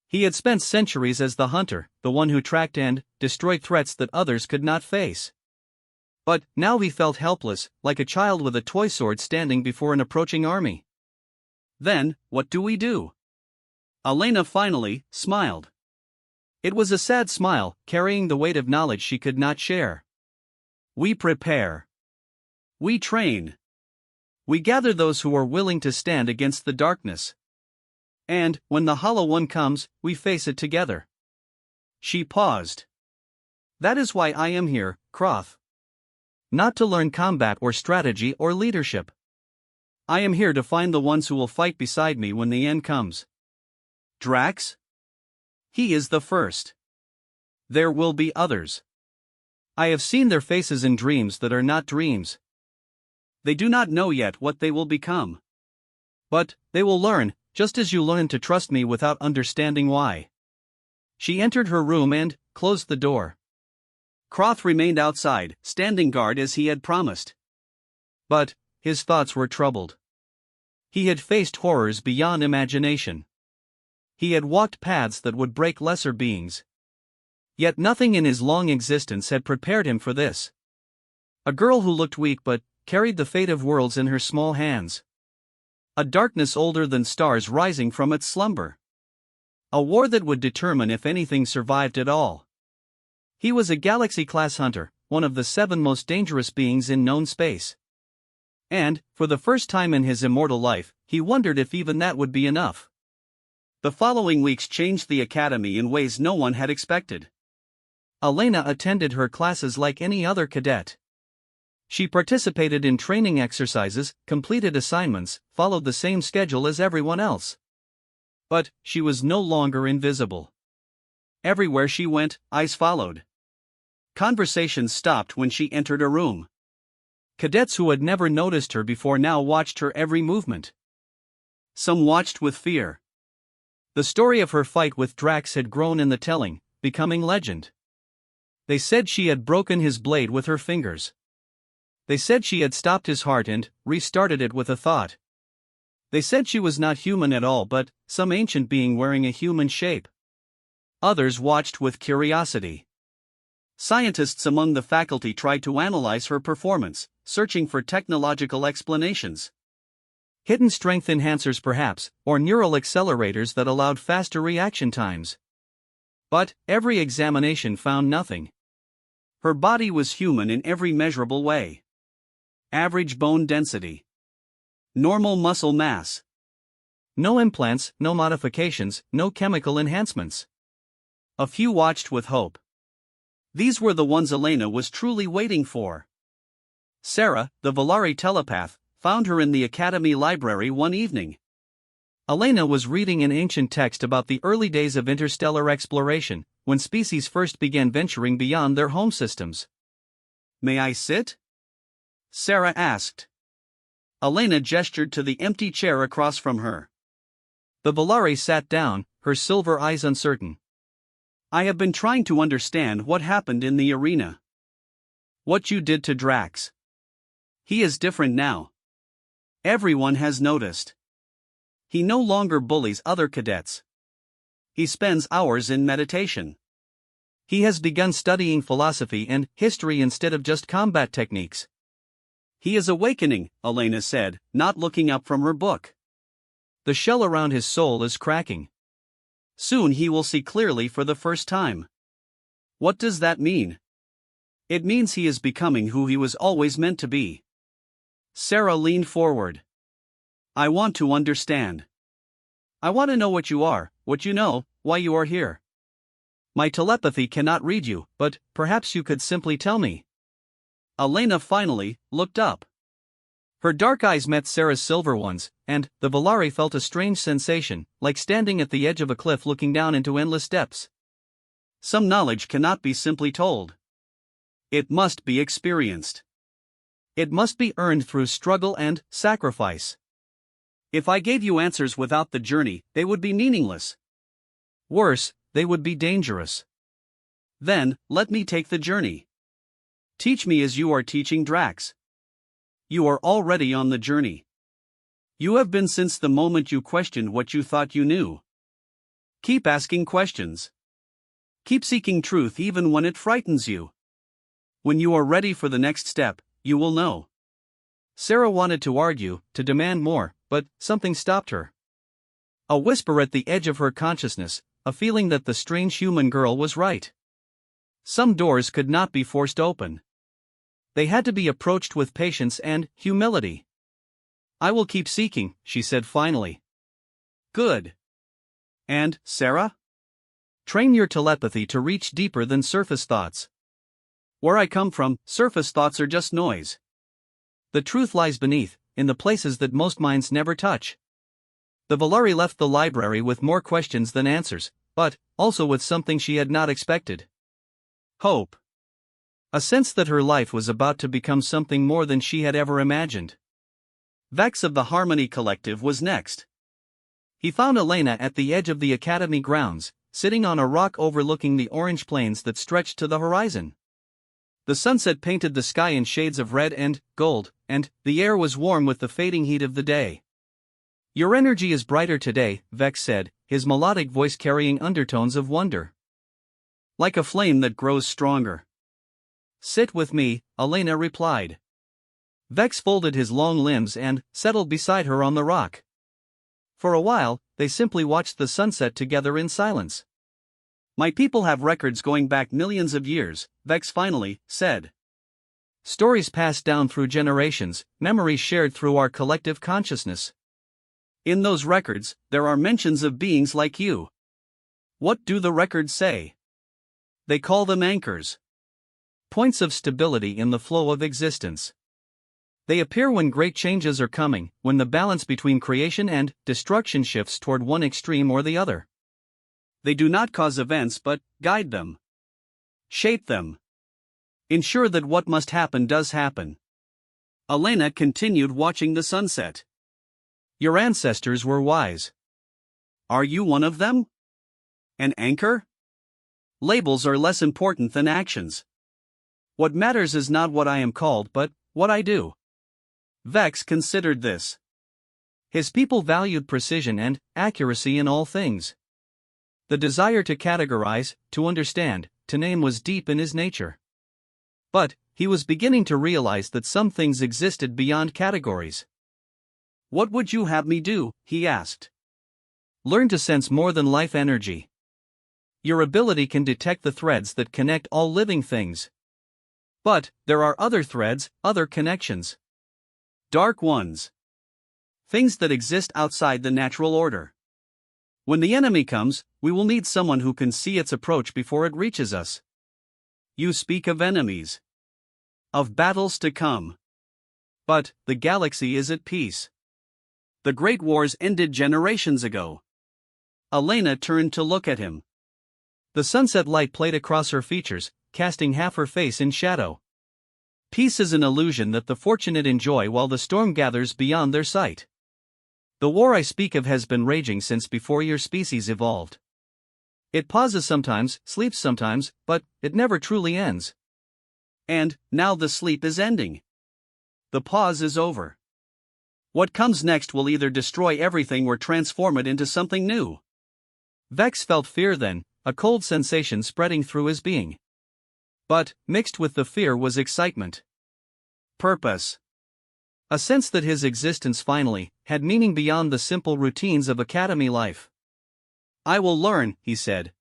He had spent centuries as the hunter, the one who tracked and destroyed threats that others could not face. But now he felt helpless, like a child with a toy sword standing before an approaching army. "Then, what do we do?" Elena finally smiled. It was a sad smile, carrying the weight of knowledge she could not share. "We prepare. We train. We gather those who are willing to stand against the darkness. And, when the Hollow One comes, we face it together." She paused. "That is why I am here, Croth. Not to learn combat or strategy or leadership. I am here to find the ones who will fight beside me when the end comes." "Drax? He is the first. There will be others. I have seen their faces in dreams that are not dreams. They do not know yet what they will become. But they will learn, just as you learn to trust me without understanding why." She entered her room and closed the door. Croth remained outside, standing guard as he had promised. But his thoughts were troubled. He had faced horrors beyond imagination. He had walked paths that would break lesser beings. Yet nothing in his long existence had prepared him for this. A girl who looked weak but carried the fate of worlds in her small hands. A darkness older than stars rising from its slumber. A war that would determine if anything survived at all. He was a galaxy-class hunter, one of the 7 most dangerous beings in known space. And, for the first time in his immortal life, he wondered if even that would be enough. The following weeks changed the academy in ways no one had expected. Elena attended her classes like any other cadet. She participated in training exercises, completed assignments, followed the same schedule as everyone else. But she was no longer invisible. Everywhere she went, eyes followed. Conversations stopped when she entered a room. Cadets who had never noticed her before now watched her every movement. Some watched with fear. The story of her fight with Drax had grown in the telling, becoming legend. They said she had broken his blade with her fingers. They said she had stopped his heart and restarted it with a thought. They said she was not human at all but some ancient being wearing a human shape. Others watched with curiosity. Scientists among the faculty tried to analyze her performance, searching for technological explanations. Hidden strength enhancers perhaps, or neural accelerators that allowed faster reaction times. But every examination found nothing. Her body was human in every measurable way. Average bone density. Normal muscle mass. No implants, no modifications, no chemical enhancements. A few watched with hope. These were the ones Elena was truly waiting for. Sarah, the Volari telepath, found her in the academy library one evening. Elena was reading an ancient text about the early days of interstellar exploration, when species first began venturing beyond their home systems. "May I sit?" Sarah asked. Elena gestured to the empty chair across from her. The Volari sat down, her silver eyes uncertain. "I have been trying to understand what happened in the arena. What you did to Drax. He is different now. Everyone has noticed. He no longer bullies other cadets. He spends hours in meditation. He has begun studying philosophy and history instead of just combat techniques." "He is awakening," Elena said, not looking up from her book. "The shell around his soul is cracking. Soon he will see clearly for the first time." "What does that mean?" "It means he is becoming who he was always meant to be." Sarah leaned forward. "I want to understand. I want to know what you are, what you know, why you are here. My telepathy cannot read you, but perhaps you could simply tell me." Elena finally looked up. Her dark eyes met Sarah's silver ones, and the Volari felt a strange sensation, like standing at the edge of a cliff looking down into endless depths. Some knowledge cannot be simply told. It must be experienced. It must be earned through struggle and sacrifice. If I gave you answers without the journey, they would be meaningless. Worse, they would be dangerous. Then, let me take the journey. Teach me as you are teaching Drax. You are already on the journey. You have been since the moment you questioned what you thought you knew. Keep asking questions. Keep seeking truth even when it frightens you. When you are ready for the next step, you will know. Sarah wanted to argue, to demand more, but something stopped her. A whisper at the edge of her consciousness, a feeling that the strange human girl was right. Some doors could not be forced open. They had to be approached with patience and humility. "I will keep seeking," she said finally. "Good. And, Sarah? Train your telepathy to reach deeper than surface thoughts. Where I come from, surface thoughts are just noise. The truth lies beneath, in the places that most minds never touch." The Volari left the library with more questions than answers, but also with something she had not expected. Hope. A sense that her life was about to become something more than she had ever imagined. Vex of the Harmony Collective was next. He found Elena at the edge of the academy grounds, sitting on a rock overlooking the orange plains that stretched to the horizon. The sunset painted the sky in shades of red and gold, and the air was warm with the fading heat of the day. "Your energy is brighter today," Vex said, his melodic voice carrying undertones of wonder. "Like a flame that grows stronger." "Sit with me," Elena replied. Vex folded his long limbs and settled beside her on the rock. For a while, they simply watched the sunset together in silence. My people have records going back millions of years, Vex finally said. Stories passed down through generations, memories shared through our collective consciousness. In those records, there are mentions of beings like you. What do the records say? They call them anchors. Points of stability in the flow of existence. They appear when great changes are coming, when the balance between creation and destruction shifts toward one extreme or the other. They do not cause events but guide them. Shape them. Ensure that what must happen does happen. Elena continued watching the sunset. Your ancestors were wise. Are you one of them? An anchor? Labels are less important than actions. What matters is not what I am called but what I do. Vex considered this. His people valued precision and accuracy in all things. The desire to categorize, to understand, to name was deep in his nature. But he was beginning to realize that some things existed beyond categories. What would you have me do? He asked. Learn to sense more than life energy. Your ability can detect the threads that connect all living things. But there are other threads, other connections. Dark ones. Things that exist outside the natural order. When the enemy comes, we will need someone who can see its approach before it reaches us. You speak of enemies. Of battles to come. But the galaxy is at peace. The Great Wars ended generations ago. Elena turned to look at him. The sunset light played across her features, casting half her face in shadow. Peace is an illusion that the fortunate enjoy while the storm gathers beyond their sight. The war I speak of has been raging since before your species evolved. It pauses sometimes, sleeps sometimes, but it never truly ends. And now the sleep is ending. The pause is over. What comes next will either destroy everything or transform it into something new. Vex felt fear then, a cold sensation spreading through his being. But, mixed with the fear was excitement. Purpose. A sense that his existence finally had meaning beyond the simple routines of academy life. I will learn, he said.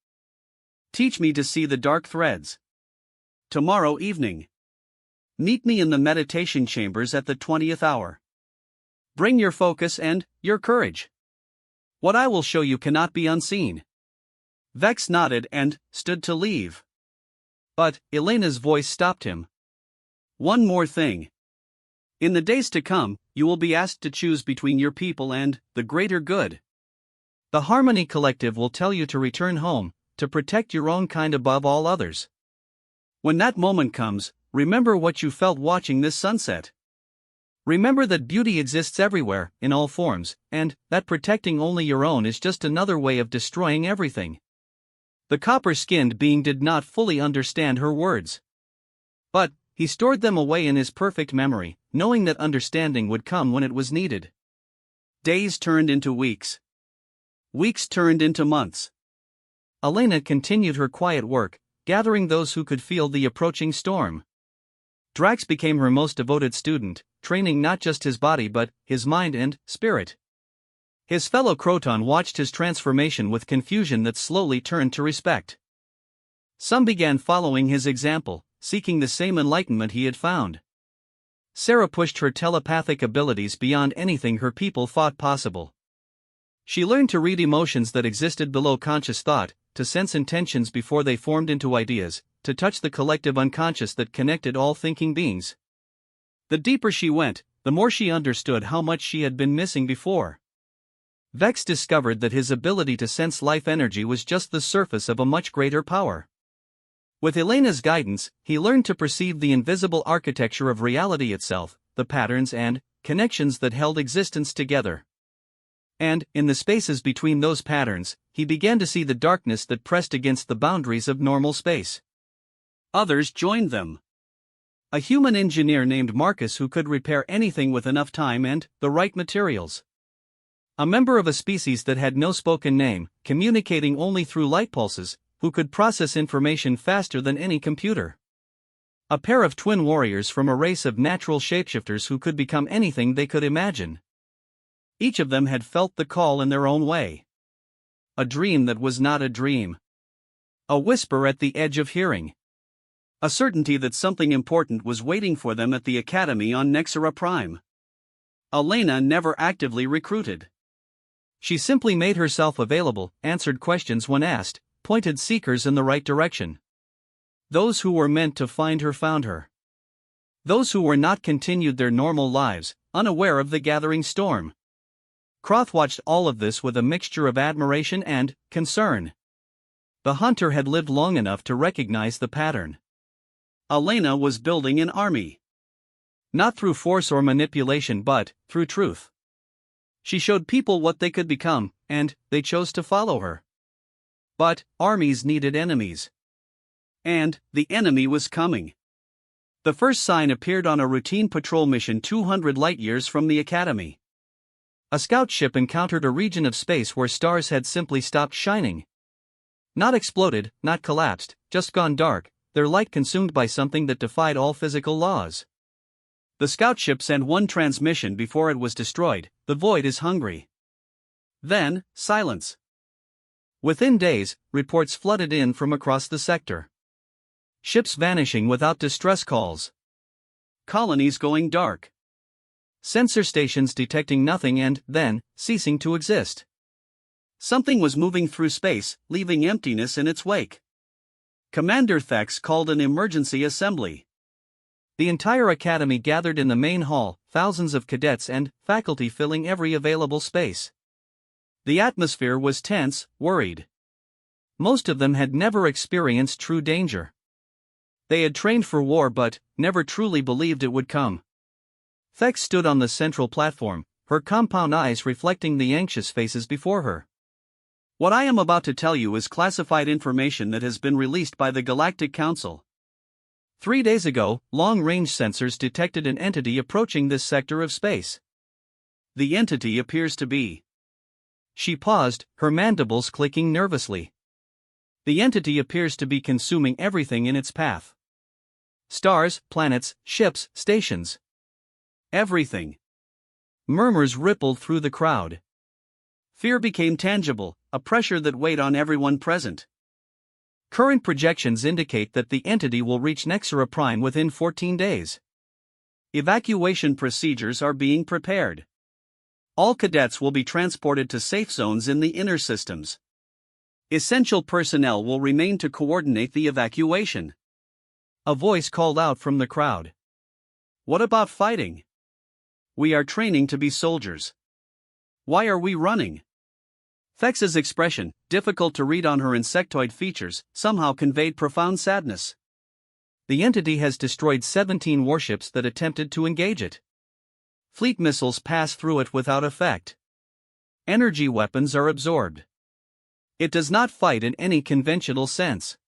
Teach me to see the dark threads. Tomorrow evening. Meet me in the meditation chambers at the 20th hour. Bring your focus and your courage. What I will show you cannot be unseen. Vex nodded and stood to leave. But Elena's voice stopped him. One more thing. In the days to come, you will be asked to choose between your people and the greater good. The Harmony Collective will tell you to return home, to protect your own kind above all others. When that moment comes, remember what you felt watching this sunset. Remember that beauty exists everywhere, in all forms, and that protecting only your own is just another way of destroying everything. The copper-skinned being did not fully understand her words. But he stored them away in his perfect memory, knowing that understanding would come when it was needed. Days turned into weeks. Weeks turned into months. Elena continued her quiet work, gathering those who could feel the approaching storm. Drax became her most devoted student, training not just his body but his mind and spirit. His fellow Croton watched his transformation with confusion that slowly turned to respect. Some began following his example, seeking the same enlightenment he had found. Sarah pushed her telepathic abilities beyond anything her people thought possible. She learned to read emotions that existed below conscious thought, to sense intentions before they formed into ideas, to touch the collective unconscious that connected all thinking beings. The deeper she went, the more she understood how much she had been missing before. Vex discovered that his ability to sense life energy was just the surface of a much greater power. With Elena's guidance, he learned to perceive the invisible architecture of reality itself, the patterns and connections that held existence together. And, in the spaces between those patterns, he began to see the darkness that pressed against the boundaries of normal space. Others joined them. A human engineer named Marcus who could repair anything with enough time and the right materials. A member of a species that had no spoken name, communicating only through light pulses, who could process information faster than any computer. A pair of twin warriors from a race of natural shapeshifters who could become anything they could imagine. Each of them had felt the call in their own way. a dream that was not a dream. A whisper at the edge of hearing. A certainty that something important was waiting for them at the academy on Nexera Prime. Elena never actively recruited. She simply made herself available, answered questions when asked, pointed seekers in the right direction. Those who were meant to find her found her. Those who were not continued their normal lives, unaware of the gathering storm. Croth watched all of this with a mixture of admiration and concern. The hunter had lived long enough to recognize the pattern. Elena was building an army. Not through force or manipulation but through truth. She showed people what they could become, and they chose to follow her. But armies needed enemies. And the enemy was coming. The first sign appeared on a routine patrol mission 200 light-years from the academy. A scout ship encountered a region of space where stars had simply stopped shining. Not exploded, not collapsed, just gone dark, their light consumed by something that defied all physical laws. The scout ship sent one transmission before it was destroyed: "The void is hungry." Then, silence. Within days, reports flooded in from across the sector. Ships vanishing without distress calls. Colonies going dark. Sensor stations detecting nothing and, then, ceasing to exist. Something was moving through space, leaving emptiness in its wake. Commander Thex called an emergency assembly. The entire academy gathered in the main hall, thousands of cadets and faculty filling every available space. The atmosphere was tense, worried. Most of them had never experienced true danger. They had trained for war but never truly believed it would come. Thex stood on the central platform, her compound eyes reflecting the anxious faces before her. "What I am about to tell you is classified information that has been released by the Galactic Council. 3 days ago, long-range sensors detected an entity approaching this sector of space. The entity appears to be..." She paused, her mandibles clicking nervously. "The entity appears to be consuming everything in its path. Stars, planets, ships, stations. Everything." Murmurs rippled through the crowd. Fear became tangible, a pressure that weighed on everyone present. Current projections indicate that the entity will reach Nexera Prime within 14 days. Evacuation procedures are being prepared. All cadets will be transported to safe zones in the inner systems. Essential personnel will remain to coordinate the evacuation. A voice called out from the crowd. "What about fighting? We are training to be soldiers. Why are we running?" Thex's expression, difficult to read on her insectoid features, somehow conveyed profound sadness. "The entity has destroyed 17 warships that attempted to engage it. Fleet missiles pass through it without effect. Energy weapons are absorbed. It does not fight in any conventional sense.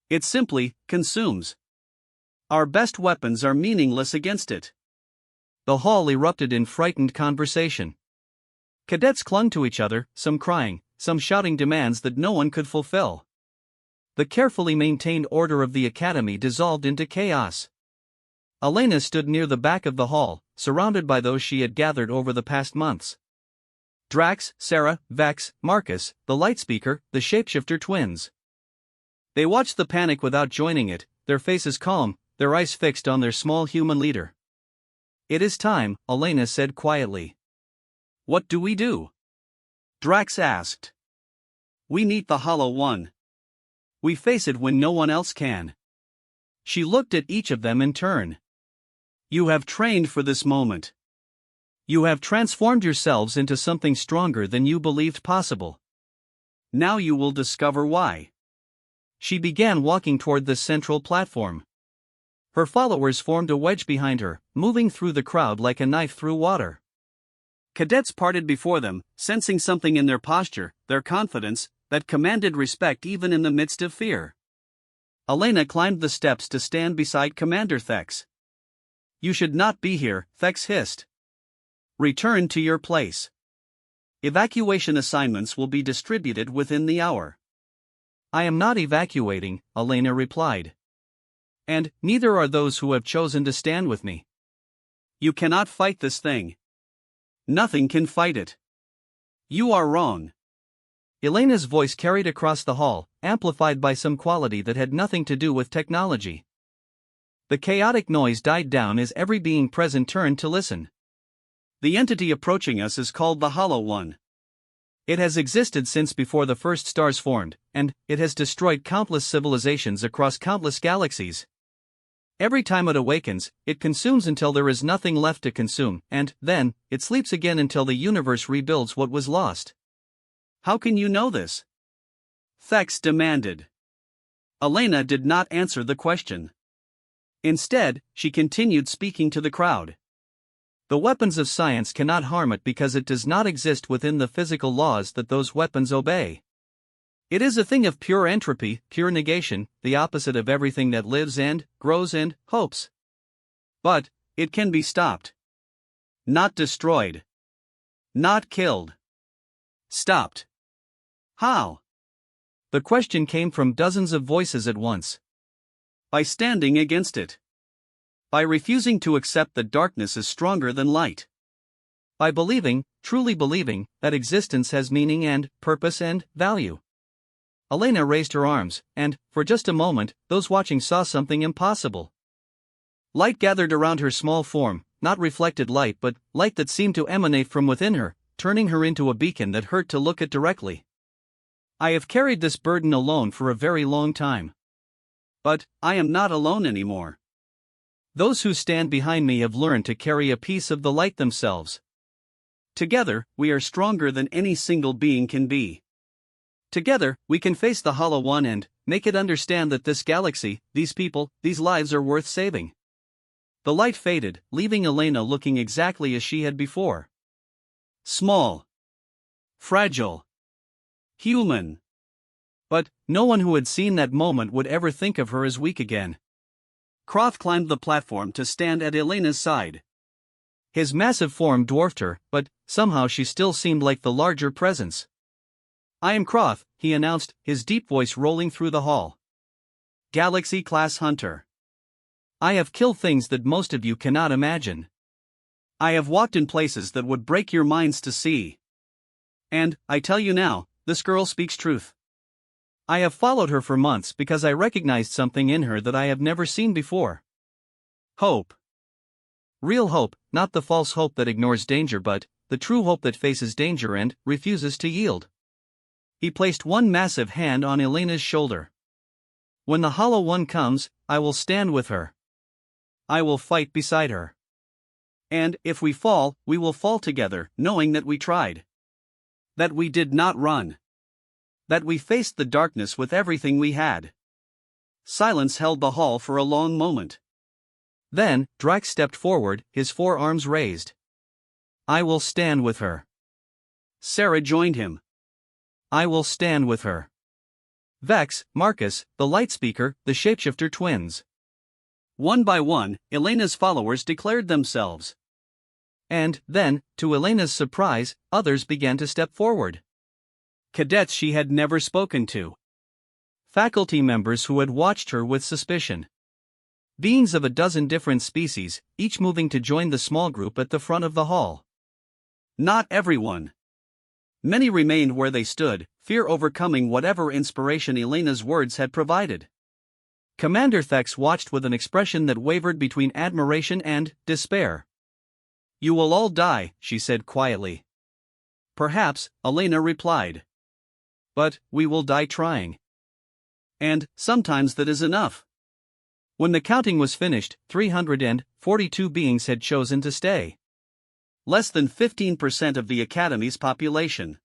It simply consumes. Our best weapons are meaningless against it." The hall erupted in frightened conversation. Cadets clung to each other, some crying, some shouting demands that no one could fulfill. The carefully maintained order of the academy dissolved into chaos. Elena stood near the back of the hall, surrounded by those she had gathered over the past months. Drax, Sarah, Vex, Marcus, the Lightspeaker, the Shapeshifter twins. They watched the panic without joining it, their faces calm, their eyes fixed on their small human leader. "It is time," Elena said quietly. "What do we do?" Drax asked. "We need the Hollow One. We face it when no one else can." She looked at each of them in turn. "You have trained for this moment. You have transformed yourselves into something stronger than you believed possible. Now you will discover why." She began walking toward the central platform. Her followers formed a wedge behind her, moving through the crowd like a knife through water. Cadets parted before them, sensing something in their posture, their confidence, that commanded respect even in the midst of fear. Elena climbed the steps to stand beside Commander Thex. "You should not be here," Thex hissed. "Return to your place. Evacuation assignments will be distributed within the hour." "I am not evacuating," Elena replied. "And neither are those who have chosen to stand with me." "You cannot fight this thing. Nothing can fight it. You are wrong. Elena's voice carried across the hall, amplified by some quality that had nothing to do with technology. The chaotic noise died down as every being present turned to listen. The entity approaching us is called the Hollow One. It has existed since before the first stars formed, and it has destroyed countless civilizations across countless galaxies. Every time it awakens, it consumes until there is nothing left to consume, and then it sleeps again until the universe rebuilds what was lost. How can you know this? Thex demanded. Elena did not answer the question. Instead, she continued speaking to the crowd. The weapons of science cannot harm it because it does not exist within the physical laws that those weapons obey. It is a thing of pure entropy, pure negation, the opposite of everything that lives and grows and hopes. But it can be stopped. Not destroyed. Not killed. Stopped. How? The question came from dozens of voices at once. By standing against it. By refusing to accept that darkness is stronger than light. By believing, truly believing, that existence has meaning and purpose and value. Elena raised her arms, and, for just a moment, those watching saw something impossible. Light gathered around her small form, not reflected light but light that seemed to emanate from within her, turning her into a beacon that hurt to look at directly. I have carried this burden alone for a very long time. But I am not alone anymore. Those who stand behind me have learned to carry a piece of the light themselves. Together, we are stronger than any single being can be. Together, we can face the Hollow One and make it understand that this galaxy, these people, these lives are worth saving. The light faded, leaving Elena looking exactly as she had before. Small. Fragile. Human. But no one who had seen that moment would ever think of her as weak again. Croft climbed the platform to stand at Elena's side. His massive form dwarfed her, but somehow she still seemed like the larger presence. I am Croft, he announced, his deep voice rolling through the hall. Galaxy-class hunter. I have killed things that most of you cannot imagine. I have walked in places that would break your minds to see. And, I tell you now, this girl speaks truth. I have followed her for months because I recognized something in her that I have never seen before. Hope. Real hope, not the false hope that ignores danger but the true hope that faces danger and refuses to yield. He placed one massive hand on Elena's shoulder. When the Hollow One comes, I will stand with her. I will fight beside her. And if we fall, we will fall together, knowing that we tried. That we did not run. That we faced the darkness with everything we had. Silence held the hall for a long moment. Then, Drax stepped forward, his forearms raised. I will stand with her. Sarah joined him. I will stand with her. Vex, Marcus, the light speaker, the shapeshifter twins. One by one, Elena's followers declared themselves. And then, to Elena's surprise, others began to step forward. Cadets she had never spoken to. Faculty members who had watched her with suspicion. Beings of a dozen different species, each moving to join the small group at the front of the hall. Not everyone. Many remained where they stood, fear overcoming whatever inspiration Elena's words had provided. Commander Thex watched with an expression that wavered between admiration and despair. You will all die, she said quietly. Perhaps, Elena replied. But we will die trying. And sometimes that is enough. When the counting was finished, 342 beings had chosen to stay. Less than 15% of the Academy's population.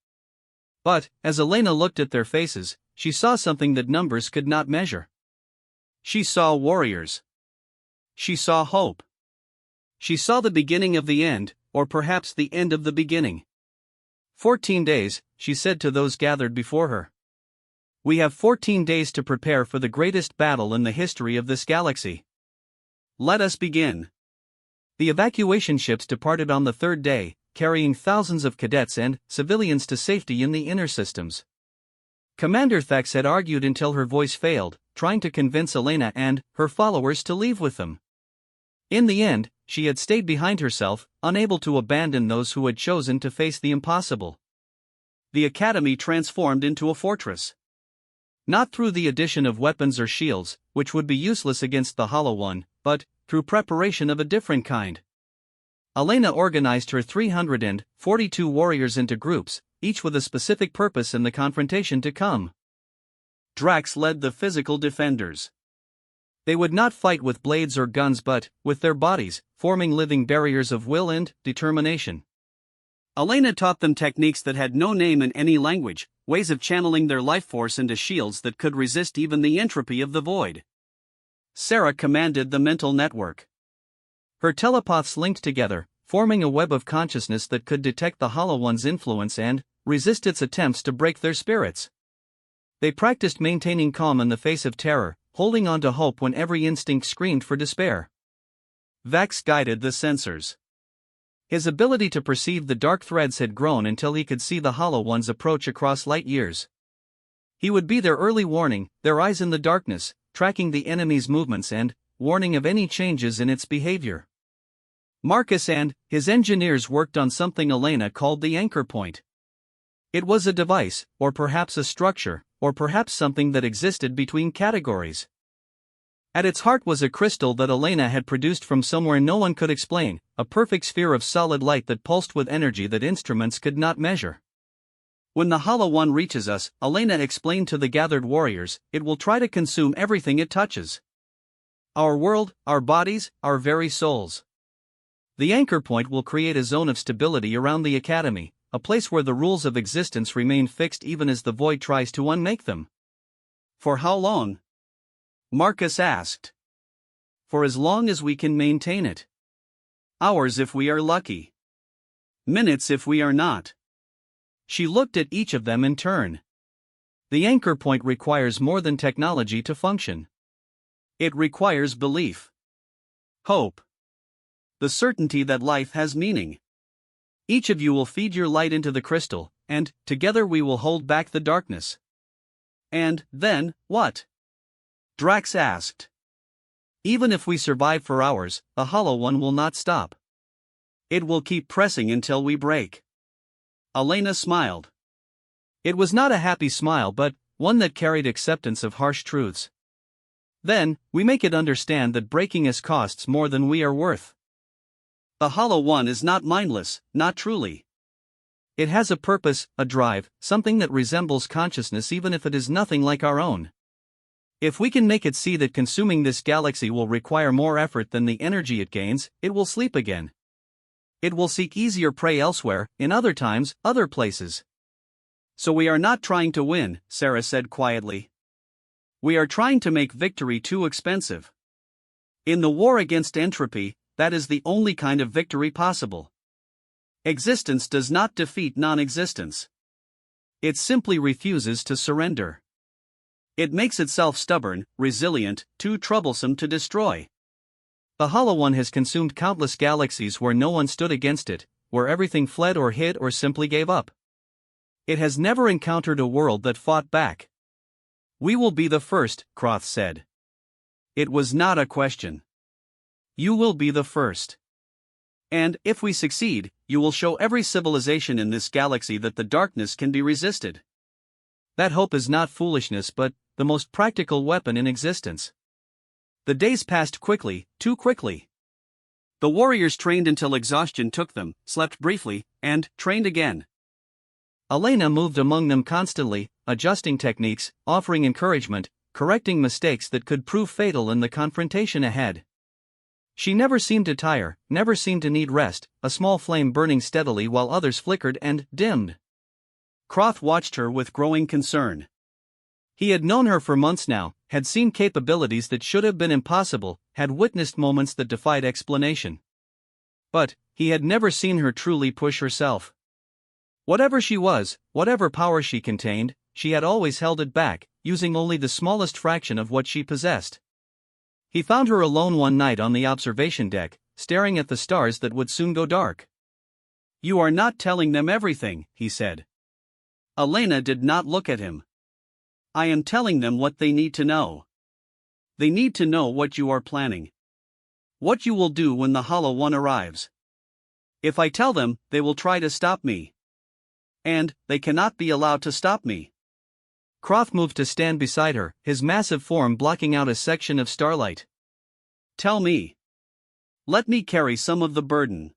But, as Elena looked at their faces, she saw something that numbers could not measure. She saw warriors. She saw hope. She saw the beginning of the end, or perhaps the end of the beginning. 14 days, she said to those gathered before her. We have 14 days to prepare for the greatest battle in the history of this galaxy. Let us begin. The evacuation ships departed on the third day, carrying thousands of cadets and civilians to safety in the inner systems. Commander Thex had argued until her voice failed, trying to convince Elena and her followers to leave with them. In the end, she had stayed behind herself, unable to abandon those who had chosen to face the impossible. the Academy transformed into a fortress. Not through the addition of weapons or shields, which would be useless against the Hollow One, but through preparation of a different kind. Elena organized her 342 warriors into groups, each with a specific purpose in the confrontation to come. Drax led the physical defenders. They would not fight with blades or guns but, with their bodies, forming living barriers of will and determination. Elena taught them techniques that had no name in any language, ways of channeling their life force into shields that could resist even the entropy of the void. Sarah commanded the mental network. Her telepaths linked together, forming a web of consciousness that could detect the Hollow One's influence and resist its attempts to break their spirits. They practiced maintaining calm in the face of terror, holding on to hope when every instinct screamed for despair. Vax guided the sensors. His ability to perceive the dark threads had grown until he could see the Hollow Ones approach across light years. He would be their early warning, their eyes in the darkness, tracking the enemy's movements and warning of any changes in its behavior. Marcus and his engineers worked on something Elena called the anchor point. It was a device, or perhaps a structure, or perhaps something that existed between categories. At its heart was a crystal that Elena had produced from somewhere no one could explain, a perfect sphere of solid light that pulsed with energy that instruments could not measure. When the Hollow One reaches us, Elena explained to the gathered warriors, it will try to consume everything it touches. Our world, our bodies, our very souls. The anchor point will create a zone of stability around the Academy, a place where the rules of existence remain fixed even as the void tries to unmake them. For how long? Marcus asked. For as long as we can maintain it. Hours if we are lucky. Minutes if we are not. She looked at each of them in turn. The anchor point requires more than technology to function. It requires belief. Hope. The certainty that life has meaning. Each of you will feed your light into the crystal, and, together we will hold back the darkness. And, then, what? Drax asked. Even if we survive for hours, the Hollow One will not stop. It will keep pressing until we break. Elena smiled. It was not a happy smile but one that carried acceptance of harsh truths. Then, we make it understand that breaking us costs more than we are worth. The Hollow One is not mindless, not truly. It has a purpose, a drive, something that resembles consciousness even if it is nothing like our own. If we can make it see that consuming this galaxy will require more effort than the energy it gains, it will sleep again. It will seek easier prey elsewhere, in other times, other places. So we are not trying to win, Sarah said quietly. We are trying to make victory too expensive. In the war against entropy, that is the only kind of victory possible. Existence does not defeat non-existence. It simply refuses to surrender. It makes itself stubborn, resilient, too troublesome to destroy. The Hollow One has consumed countless galaxies where no one stood against it, where everything fled or hid or simply gave up. It has never encountered a world that fought back. We will be the first, Croth said. It was not a question. You will be the first. And, if we succeed, you will show every civilization in this galaxy that the darkness can be resisted. That hope is not foolishness but the most practical weapon in existence. The days passed quickly, too quickly. The warriors trained until exhaustion took them, slept briefly, and trained again. Elena moved among them constantly, adjusting techniques, offering encouragement, correcting mistakes that could prove fatal in the confrontation ahead. She never seemed to tire, never seemed to need rest, a small flame burning steadily while others flickered and dimmed. Croth watched her with growing concern. He had known her for months now, had seen capabilities that should have been impossible, had witnessed moments that defied explanation. But, he had never seen her truly push herself. Whatever she was, whatever power she contained, she had always held it back, using only the smallest fraction of what she possessed. He found her alone one night on the observation deck, staring at the stars that would soon go dark. You are not telling them everything, he said. Elena did not look at him. I am telling them what they need to know. They need to know what you are planning. What you will do when the Hollow One arrives. If I tell them, they will try to stop me. And they cannot be allowed to stop me. Croft moved to stand beside her, his massive form blocking out a section of starlight. Tell me. Let me carry some of the burden.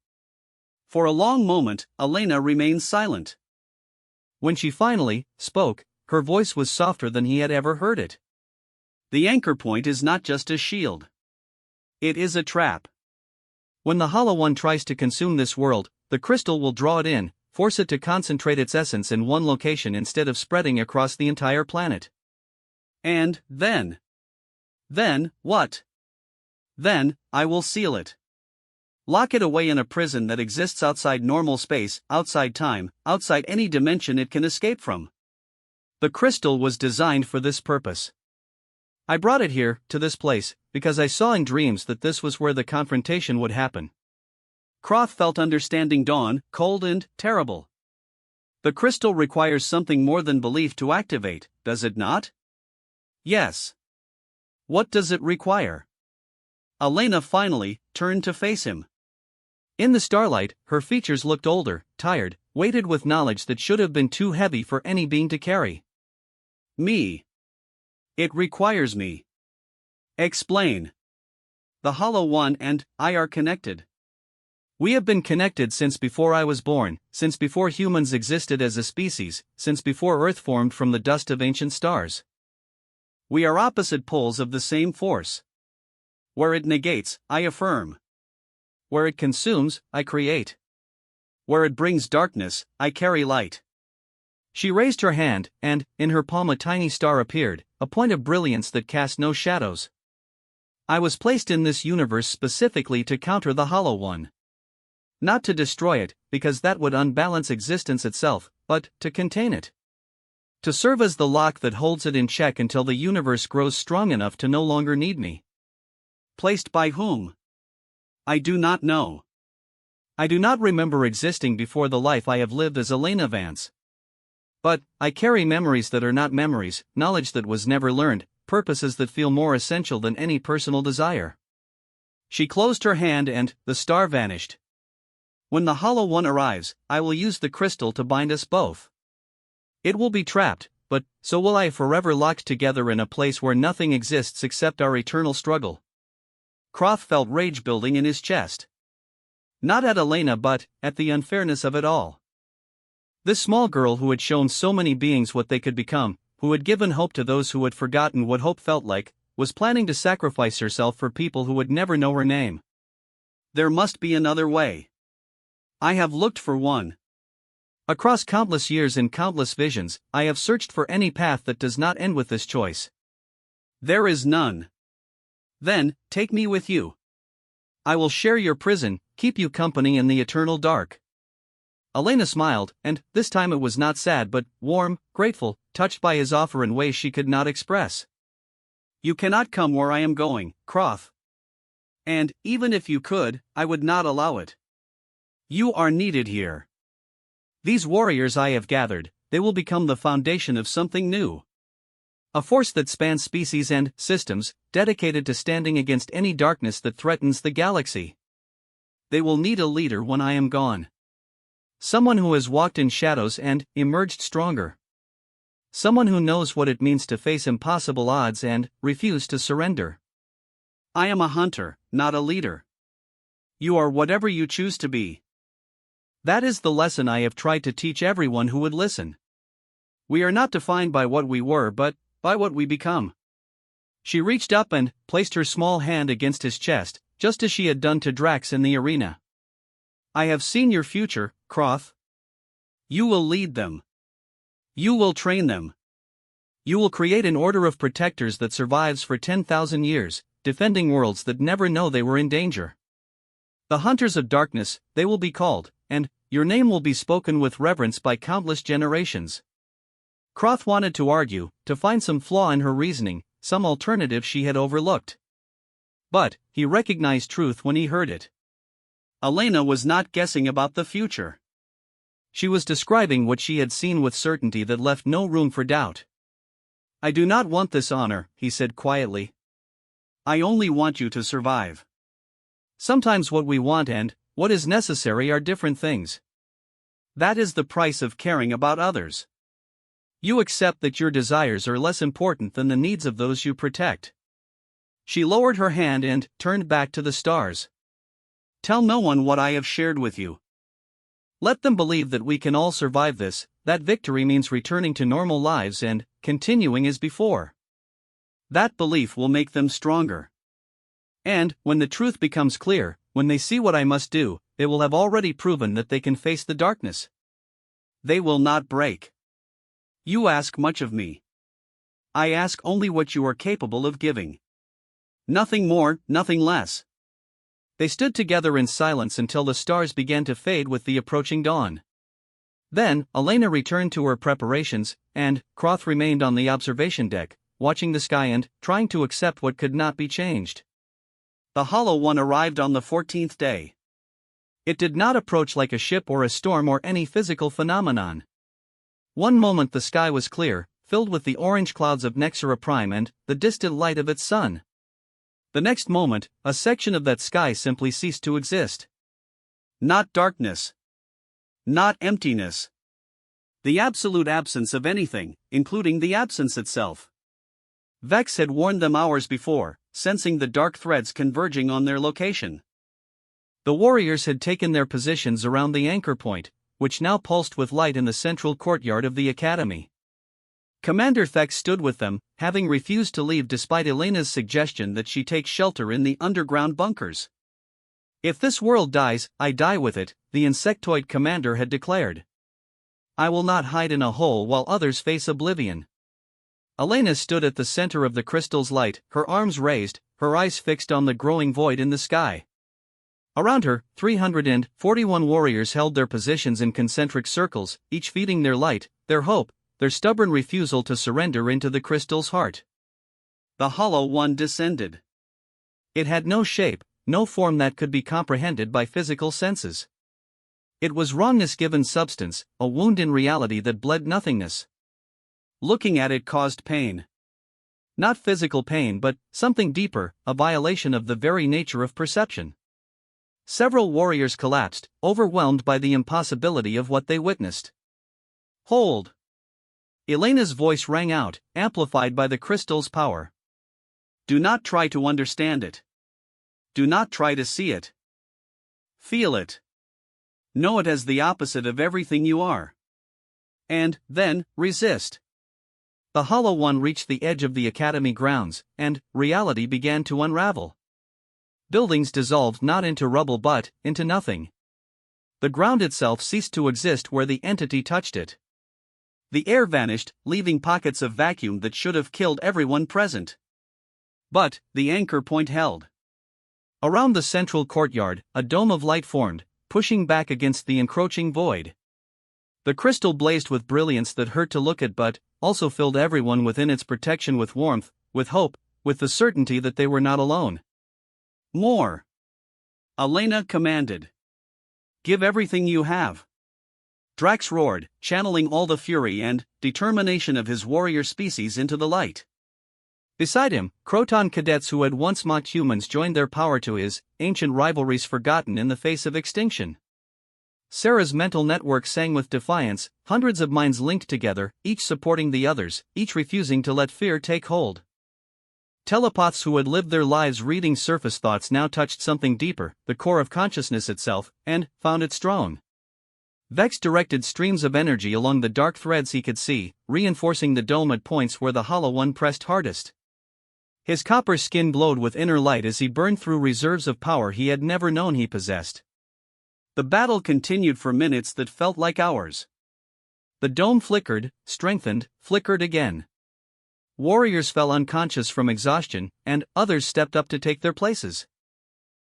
For a long moment, Elena remained silent. When she finally spoke, her voice was softer than he had ever heard it. The anchor point is not just a shield. It is a trap. When the Hollow One tries to consume this world, the crystal will draw it in, force it to concentrate its essence in one location instead of spreading across the entire planet. And then? Then, what? Then, I will seal it. Lock it away in a prison that exists outside normal space, outside time, outside any dimension it can escape from. The crystal was designed for this purpose. I brought it here, to this place, because I saw in dreams that this was where the confrontation would happen. Croft felt understanding dawn, cold and terrible. The crystal requires something more than belief to activate, does it not? Yes. What does it require? Elena finally turned to face him. In the starlight, her features looked older, tired, weighted with knowledge that should have been too heavy for any being to carry. Me. It requires me. Explain. The Hollow One and I are connected. We have been connected since before I was born, since before humans existed as a species, since before Earth formed from the dust of ancient stars. We are opposite poles of the same force. Where it negates, I affirm. Where it consumes, I create. Where it brings darkness, I carry light. She raised her hand, and, in her palm a tiny star appeared, a point of brilliance that cast no shadows. I was placed in this universe specifically to counter the Hollow One. Not to destroy it, because that would unbalance existence itself, but to contain it. To serve as the lock that holds it in check until the universe grows strong enough to no longer need me. Placed by whom? I do not know. I do not remember existing before the life I have lived as Elena Vance. But, I carry memories that are not memories, knowledge that was never learned, purposes that feel more essential than any personal desire. She closed her hand and the star vanished. When the Hollow One arrives, I will use the crystal to bind us both. It will be trapped, but so will I, forever locked together in a place where nothing exists except our eternal struggle. Croft felt rage building in his chest. Not at Elena but at the unfairness of it all. This small girl who had shown so many beings what they could become, who had given hope to those who had forgotten what hope felt like, was planning to sacrifice herself for people who would never know her name. There must be another way. I have looked for one. Across countless years and countless visions, I have searched for any path that does not end with this choice. There is none. Then, take me with you. I will share your prison, keep you company in the eternal dark. Elena smiled, and this time it was not sad but warm, grateful, touched by his offer in ways she could not express. You cannot come where I am going, Croft. And, even if you could, I would not allow it. You are needed here. These warriors I have gathered, they will become the foundation of something new. A force that spans species and systems, dedicated to standing against any darkness that threatens the galaxy. They will need a leader when I am gone. Someone who has walked in shadows and emerged stronger. Someone who knows what it means to face impossible odds and refuse to surrender. I am a hunter, not a leader. You are whatever you choose to be. That is the lesson I have tried to teach everyone who would listen. We are not defined by what we were but by what we become. She reached up and placed her small hand against his chest, just as she had done to Drax in the arena. I have seen your future, Croft. You will lead them. You will train them. You will create an order of protectors that survives for 10,000 years, defending worlds that never know they were in danger. The Hunters of Darkness, they will be called, and your name will be spoken with reverence by countless generations. Croft wanted to argue, to find some flaw in her reasoning, some alternative she had overlooked. But, he recognized truth when he heard it. Elena was not guessing about the future. She was describing what she had seen with certainty that left no room for doubt. I do not want this honor, he said quietly. I only want you to survive. Sometimes what we want and what is necessary are different things. That is the price of caring about others. You accept that your desires are less important than the needs of those you protect. She lowered her hand and turned back to the stars. Tell no one what I have shared with you. Let them believe that we can all survive this, that victory means returning to normal lives and continuing as before. That belief will make them stronger. And, when the truth becomes clear, when they see what I must do, they will have already proven that they can face the darkness. They will not break. You ask much of me. I ask only what you are capable of giving. Nothing more, nothing less. They stood together in silence until the stars began to fade with the approaching dawn. Then, Elena returned to her preparations, and Croth remained on the observation deck, watching the sky and trying to accept what could not be changed. The Hollow One arrived on the 14th day. It did not approach like a ship or a storm or any physical phenomenon. One moment the sky was clear, filled with the orange clouds of Nexera Prime and the distant light of its sun. The next moment, a section of that sky simply ceased to exist. Not darkness. Not emptiness. The absolute absence of anything, including the absence itself. Vex had warned them hours before, sensing the dark threads converging on their location. The warriors had taken their positions around the anchor point, which now pulsed with light in the central courtyard of the academy. Commander Vex stood with them, having refused to leave despite Elena's suggestion that she take shelter in the underground bunkers. If this world dies, I die with it, the insectoid commander had declared. I will not hide in a hole while others face oblivion. Elena stood at the center of the crystal's light, her arms raised, her eyes fixed on the growing void in the sky. Around her, 341 warriors held their positions in concentric circles, each feeding their light, their hope, their stubborn refusal to surrender into the crystal's heart. The Hollow One descended. It had no shape, no form that could be comprehended by physical senses. It was wrongness given substance, a wound in reality that bled nothingness. Looking at it caused pain. Not physical pain but something deeper, a violation of the very nature of perception. Several warriors collapsed, overwhelmed by the impossibility of what they witnessed. Hold! Elena's voice rang out, amplified by the crystal's power. Do not try to understand it. Do not try to see it. Feel it. Know it as the opposite of everything you are. And, then, resist. The Hollow One reached the edge of the academy grounds, and reality began to unravel. Buildings dissolved not into rubble but into nothing. The ground itself ceased to exist where the entity touched it. The air vanished, leaving pockets of vacuum that should have killed everyone present. But the anchor point held. Around the central courtyard, a dome of light formed, pushing back against the encroaching void. The crystal blazed with brilliance that hurt to look at but also filled everyone within its protection with warmth, with hope, with the certainty that they were not alone. More! Elena commanded. Give everything you have. Drax roared, channeling all the fury and determination of his warrior species into the light. Beside him, Croton cadets who had once mocked humans joined their power to his, ancient rivalries forgotten in the face of extinction. Sarah's mental network sang with defiance, hundreds of minds linked together, each supporting the others, each refusing to let fear take hold. Telepaths who had lived their lives reading surface thoughts now touched something deeper, the core of consciousness itself, and found it strong. Vex directed streams of energy along the dark threads he could see, reinforcing the dome at points where the Hollow One pressed hardest. His copper skin glowed with inner light as he burned through reserves of power he had never known he possessed. The battle continued for minutes that felt like hours. The dome flickered, strengthened, flickered again. Warriors fell unconscious from exhaustion, and others stepped up to take their places.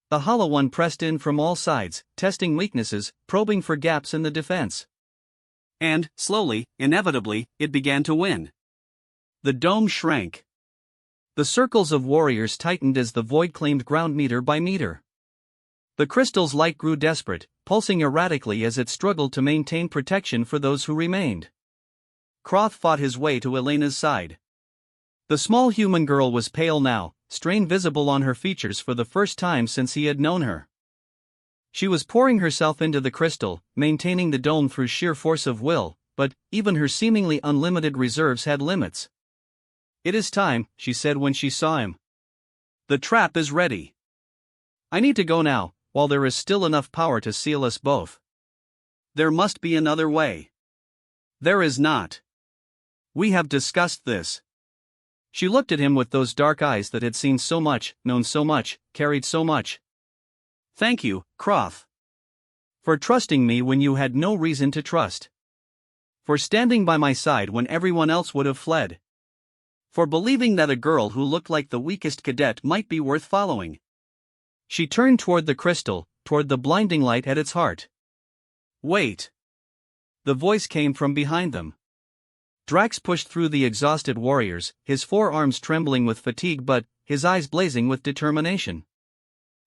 The Hollow One pressed in from all sides, testing weaknesses, probing for gaps in the defense. And, slowly, inevitably, it began to win. The dome shrank. The circles of warriors tightened as the void claimed ground meter by meter. The crystal's light grew desperate, pulsing erratically as it struggled to maintain protection for those who remained. Croth fought his way to Elena's side. The small human girl was pale now, strain visible on her features for the first time since he had known her. She was pouring herself into the crystal, maintaining the dome through sheer force of will, but even her seemingly unlimited reserves had limits. "It is time," she said when she saw him. "The trap is ready. I need to go now, while there is still enough power to seal us both. There must be another way." "There is not. We have discussed this." She looked at him with those dark eyes that had seen so much, known so much, carried so much. "Thank you, Croth. For trusting me when you had no reason to trust. For standing by my side when everyone else would have fled. For believing that a girl who looked like the weakest cadet might be worth following." She turned toward the crystal, toward the blinding light at its heart. "Wait." The voice came from behind them. Drax pushed through the exhausted warriors, his forearms trembling with fatigue but his eyes blazing with determination.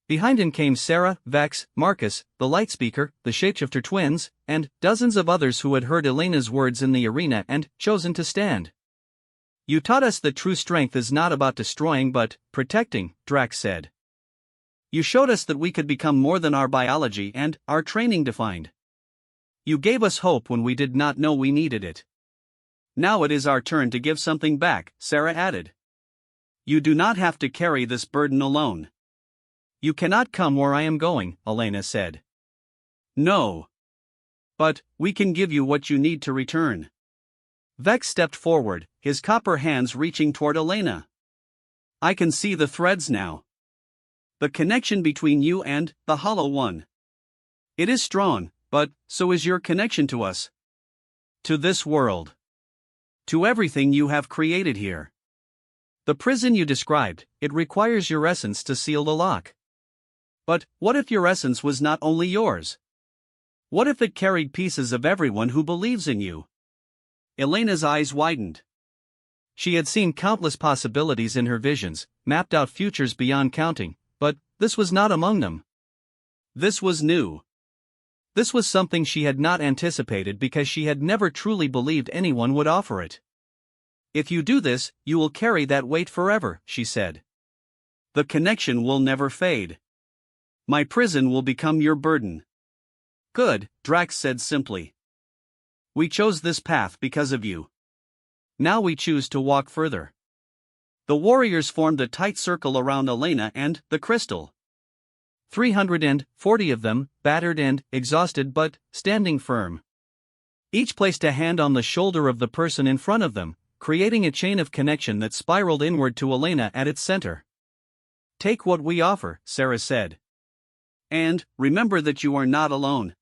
Behind him came Sarah, Vex, Marcus, the Lightspeaker, the Shapeshifter twins, and dozens of others who had heard Elena's words in the arena and chosen to stand. "You taught us that true strength is not about destroying but protecting," Drax said. "You showed us that we could become more than our biology and our training defined. You gave us hope when we did not know we needed it. Now it is our turn to give something back," Sarah added. "You do not have to carry this burden alone." "You cannot come where I am going," Elena said. "No. But we can give you what you need to return." Vex stepped forward, his copper hands reaching toward Elena. "I can see the threads now. The connection between you and the Hollow One. It is strong, but so is your connection to us. To this world. To everything you have created here. The prison you described, it requires your essence to seal the lock. But what if your essence was not only yours? What if it carried pieces of everyone who believes in you?" Elena's eyes widened. She had seen countless possibilities in her visions, mapped out futures beyond counting, but this was not among them. This was new. This was something she had not anticipated because she had never truly believed anyone would offer it. "If you do this, you will carry that weight forever," she said. "The connection will never fade. My prison will become your burden." "Good," Drax said simply. "We chose this path because of you. Now we choose to walk further." The warriors formed a tight circle around Elena and the crystal. 340 of them, battered and exhausted but standing firm. Each placed a hand on the shoulder of the person in front of them, creating a chain of connection that spiraled inward to Elena at its center. "Take what we offer," Sarah said. "And remember that you are not alone."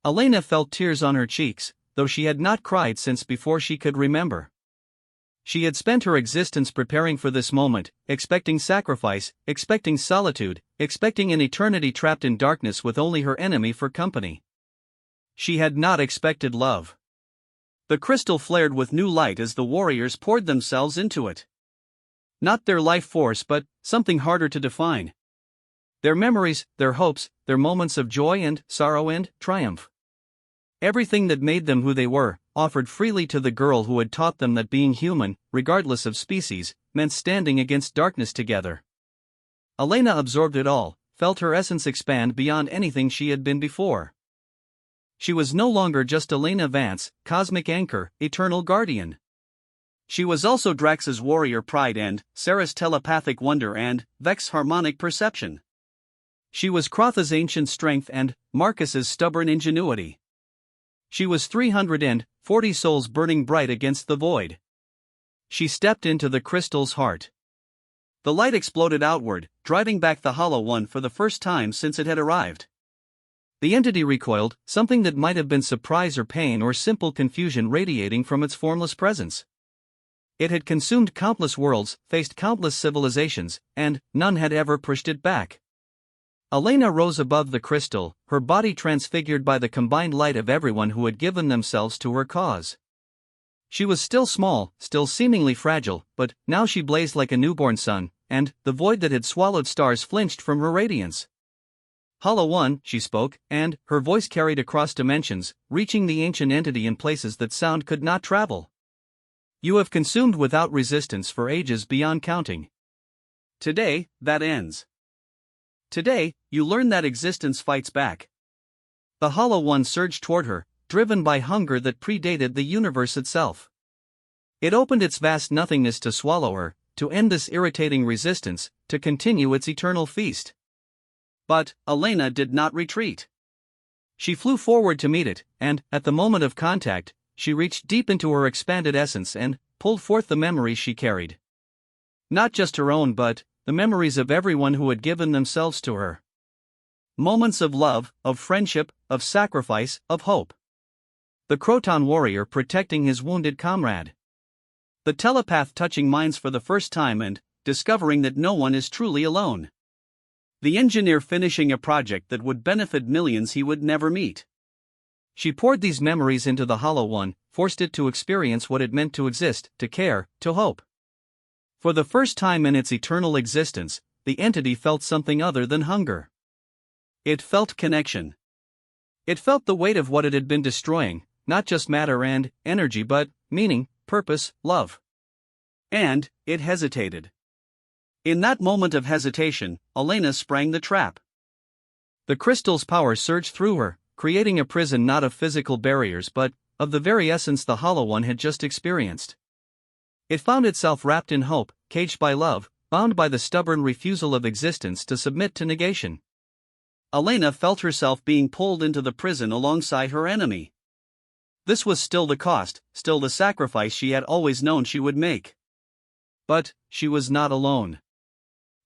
Elena felt tears on her cheeks, though she had not cried since before she could remember. She had spent her existence preparing for this moment, expecting sacrifice, expecting solitude, expecting an eternity trapped in darkness with only her enemy for company. She had not expected love. The crystal flared with new light as the warriors poured themselves into it. Not their life force but something harder to define. Their memories, their hopes, their moments of joy and sorrow and triumph. Everything that made them who they were, offered freely to the girl who had taught them that being human, regardless of species, meant standing against darkness together. Elena absorbed it all, felt her essence expand beyond anything she had been before. She was no longer just Elena Vance, cosmic anchor, eternal guardian. She was also Drax's warrior pride and Sarah's telepathic wonder and Vex's harmonic perception. She was Crotha's ancient strength and Marcus's stubborn ingenuity. She was 340 souls burning bright against the void. She stepped into the crystal's heart. The light exploded outward, driving back the Hollow One for the first time since it had arrived. The entity recoiled, something that might have been surprise or pain or simple confusion radiating from its formless presence. It had consumed countless worlds, faced countless civilizations, and none had ever pushed it back. Elena rose above the crystal, her body transfigured by the combined light of everyone who had given themselves to her cause. She was still small, still seemingly fragile, but now she blazed like a newborn sun, and the void that had swallowed stars flinched from her radiance. "Hollow One," she spoke, and her voice carried across dimensions, reaching the ancient entity in places that sound could not travel. "You have consumed without resistance for ages beyond counting. Today, that ends. Today, you learn that existence fights back. The Hollow One surged toward her, driven by hunger that predated the universe itself. It opened its vast nothingness to swallow her, to end this irritating resistance, to continue its eternal feast. But Elena did not retreat. She flew forward to meet it, and, at the moment of contact, she reached deep into her expanded essence and pulled forth the memories she carried. Not just her own, but the memories of everyone who had given themselves to her. Moments of love, of friendship, of sacrifice, of hope. The Croton warrior protecting his wounded comrade. The telepath touching minds for the first time and discovering that no one is truly alone. The engineer finishing a project that would benefit millions he would never meet. She poured these memories into the Hollow One, forced it to experience what it meant to exist, to care, to hope. For the first time in its eternal existence, the entity felt something other than hunger. It felt connection. It felt the weight of what it had been destroying, not just matter and energy but meaning, purpose, love. And it hesitated. In that moment of hesitation, Elena sprang the trap. The crystal's power surged through her, creating a prison not of physical barriers but of the very essence the Hollow One had just experienced. It found itself wrapped in hope, caged by love, bound by the stubborn refusal of existence to submit to negation. Elena felt herself being pulled into the prison alongside her enemy. This was still the cost, still the sacrifice she had always known she would make. But she was not alone.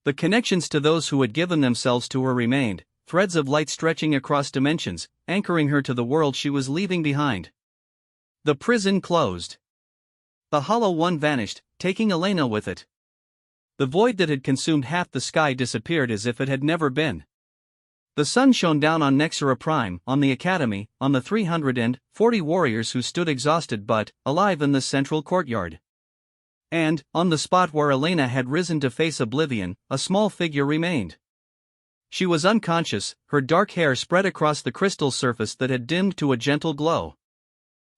The connections to those who had given themselves to her remained, threads of light stretching across dimensions, anchoring her to the world she was leaving behind. The prison closed. The Hollow One vanished, taking Elena with it. The void that had consumed half the sky disappeared as if it had never been. The sun shone down on Nexera Prime, on the Academy, on the 340 warriors who stood exhausted but alive in the central courtyard. And, on the spot where Elena had risen to face oblivion, a small figure remained. She was unconscious, her dark hair spread across the crystal surface that had dimmed to a gentle glow.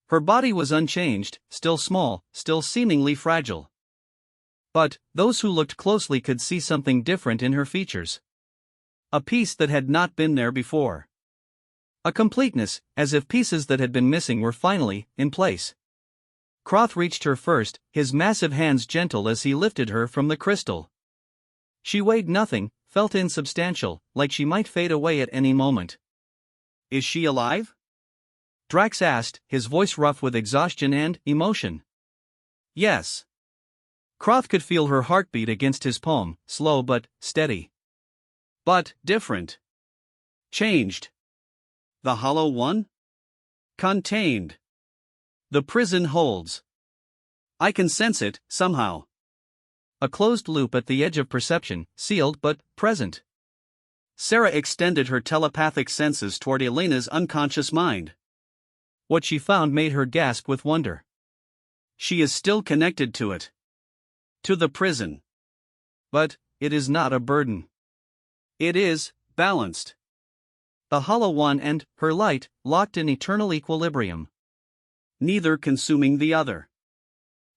Her body was unchanged, still small, still seemingly fragile. But those who looked closely could see something different in her features. A piece that had not been there before. A completeness, as if pieces that had been missing were finally in place. Croth reached her first, his massive hands gentle as he lifted her from the crystal. She weighed nothing, felt insubstantial, like she might fade away at any moment. "Is she alive?" Drax asked, his voice rough with exhaustion and emotion. "Yes." Croth could feel her heartbeat against his palm, slow but steady. But different. Changed. The Hollow One? Contained. The prison holds. I can sense it, somehow. A closed loop at the edge of perception, sealed but present. Sarah extended her telepathic senses toward Elena's unconscious mind. What she found made her gasp with wonder. She is still connected to it. To the prison. But it is not a burden. It is balanced. The Hollow One and her light, locked in eternal equilibrium. Neither consuming the other.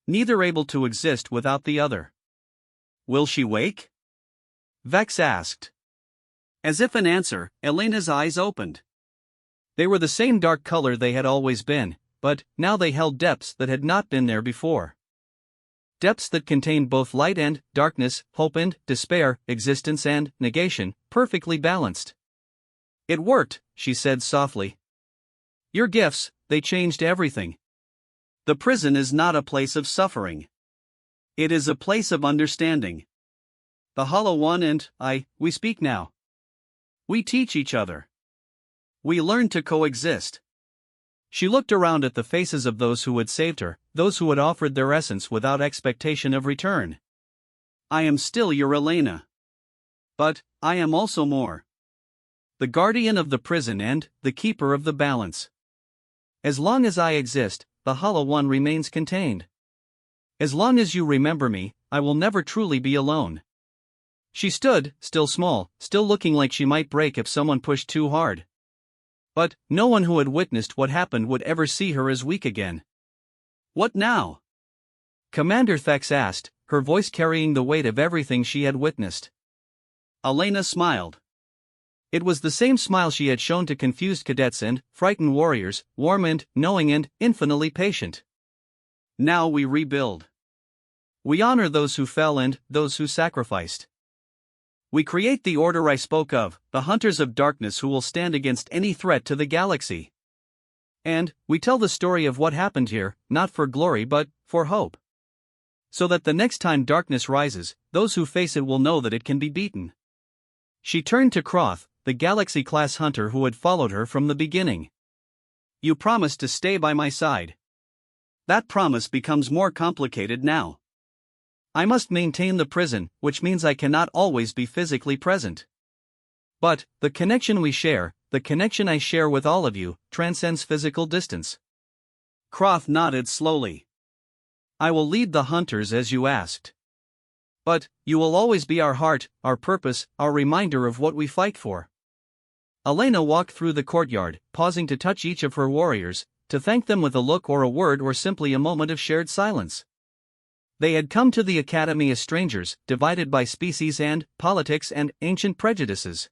Neither able to exist without the other. Will she wake? Vex asked. As if in answer, Elena's eyes opened. They were the same dark color they had always been, but now they held depths that had not been there before. Depths that contained both light and darkness, hope and despair, existence and negation, perfectly balanced. "It worked," she said softly. "Your gifts, they changed everything. The prison is not a place of suffering. It is a place of understanding. The Hollow One and I, we speak now. We teach each other. We learn to coexist." She looked around at the faces of those who had saved her, those who had offered their essence without expectation of return. "I am still your Elena. But I am also more. The guardian of the prison and the keeper of the balance. As long as I exist, the Hollow One remains contained. As long as you remember me, I will never truly be alone." She stood, still small, still looking like she might break if someone pushed too hard. But no one who had witnessed what happened would ever see her as weak again. "What now?" Commander Thex asked, her voice carrying the weight of everything she had witnessed. Elena smiled. It was the same smile she had shown to confused cadets and frightened warriors, warm and knowing and infinitely patient. Now we rebuild. We honor those who fell and those who sacrificed. We create the order I spoke of, the hunters of darkness who will stand against any threat to the galaxy. And we tell the story of what happened here, not for glory but for hope. So that the next time darkness rises, those who face it will know that it can be beaten. She turned to Croth, the Galaxy-class hunter who had followed her from the beginning. You promised to stay by my side. That promise becomes more complicated now. I must maintain the prison, which means I cannot always be physically present. But the connection we share, the connection I share with all of you, transcends physical distance. Croth nodded slowly. I will lead the hunters as you asked. But you will always be our heart, our purpose, our reminder of what we fight for. Elena walked through the courtyard, pausing to touch each of her warriors, to thank them with a look or a word or simply a moment of shared silence. They had come to the academy as strangers, divided by species and politics and ancient prejudices.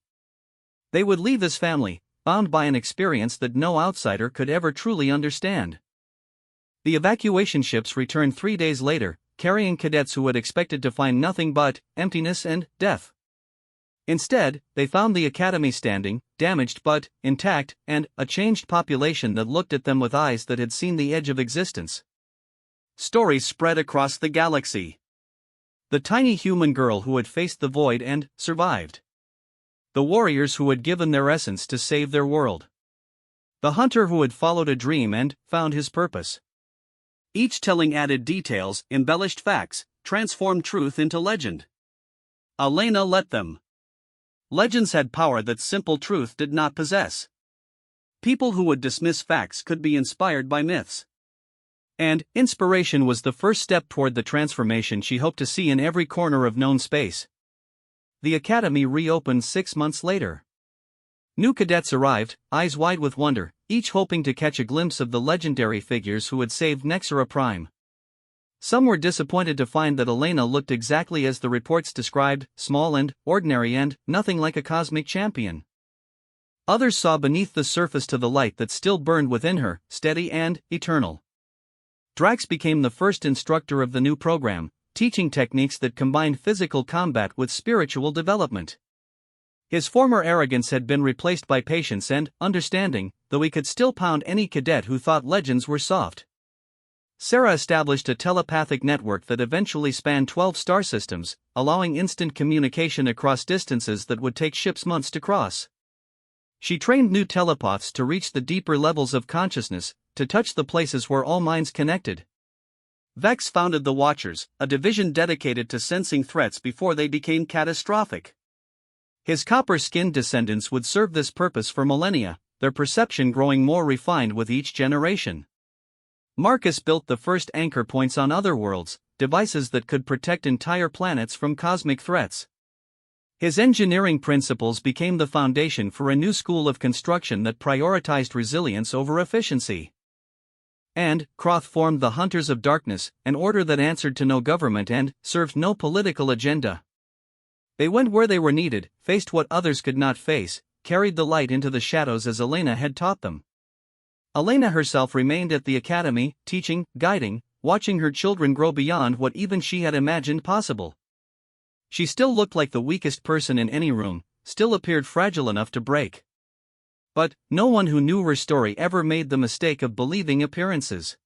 They would leave as family, bound by an experience that no outsider could ever truly understand. The evacuation ships returned 3 days later, carrying cadets who had expected to find nothing but emptiness and death. Instead, they found the academy standing, damaged but intact, and a changed population that looked at them with eyes that had seen the edge of existence. Stories spread across the galaxy. The tiny human girl who had faced the void and survived. The warriors who had given their essence to save their world. The hunter who had followed a dream and found his purpose. Each telling added details, embellished facts, transformed truth into legend. Elena let them. Legends had power that simple truth did not possess. People who would dismiss facts could be inspired by myths. And inspiration was the first step toward the transformation she hoped to see in every corner of known space. The academy reopened 6 months later. New cadets arrived, eyes wide with wonder, each hoping to catch a glimpse of the legendary figures who had saved Nexera Prime. Some were disappointed to find that Elena looked exactly as the reports described, small and ordinary and nothing like a cosmic champion. Others saw beneath the surface to the light that still burned within her, steady and eternal. Drax became the first instructor of the new program, teaching techniques that combined physical combat with spiritual development. His former arrogance had been replaced by patience and understanding, though he could still pound any cadet who thought legends were soft. Sarah established a telepathic network that eventually spanned 12 star systems, allowing instant communication across distances that would take ships months to cross. She trained new telepaths to reach the deeper levels of consciousness, to touch the places where all minds connected. Vex founded the Watchers, a division dedicated to sensing threats before they became catastrophic. His copper-skinned descendants would serve this purpose for millennia, their perception growing more refined with each generation. Marcus built the first anchor points on other worlds, devices that could protect entire planets from cosmic threats. His engineering principles became the foundation for a new school of construction that prioritized resilience over efficiency. And Croth formed the Hunters of Darkness, an order that answered to no government and served no political agenda. They went where they were needed, faced what others could not face, carried the light into the shadows as Elena had taught them. Elena herself remained at the academy, teaching, guiding, watching her children grow beyond what even she had imagined possible. She still looked like the weakest person in any room, still appeared fragile enough to break. But no one who knew her story ever made the mistake of believing appearances.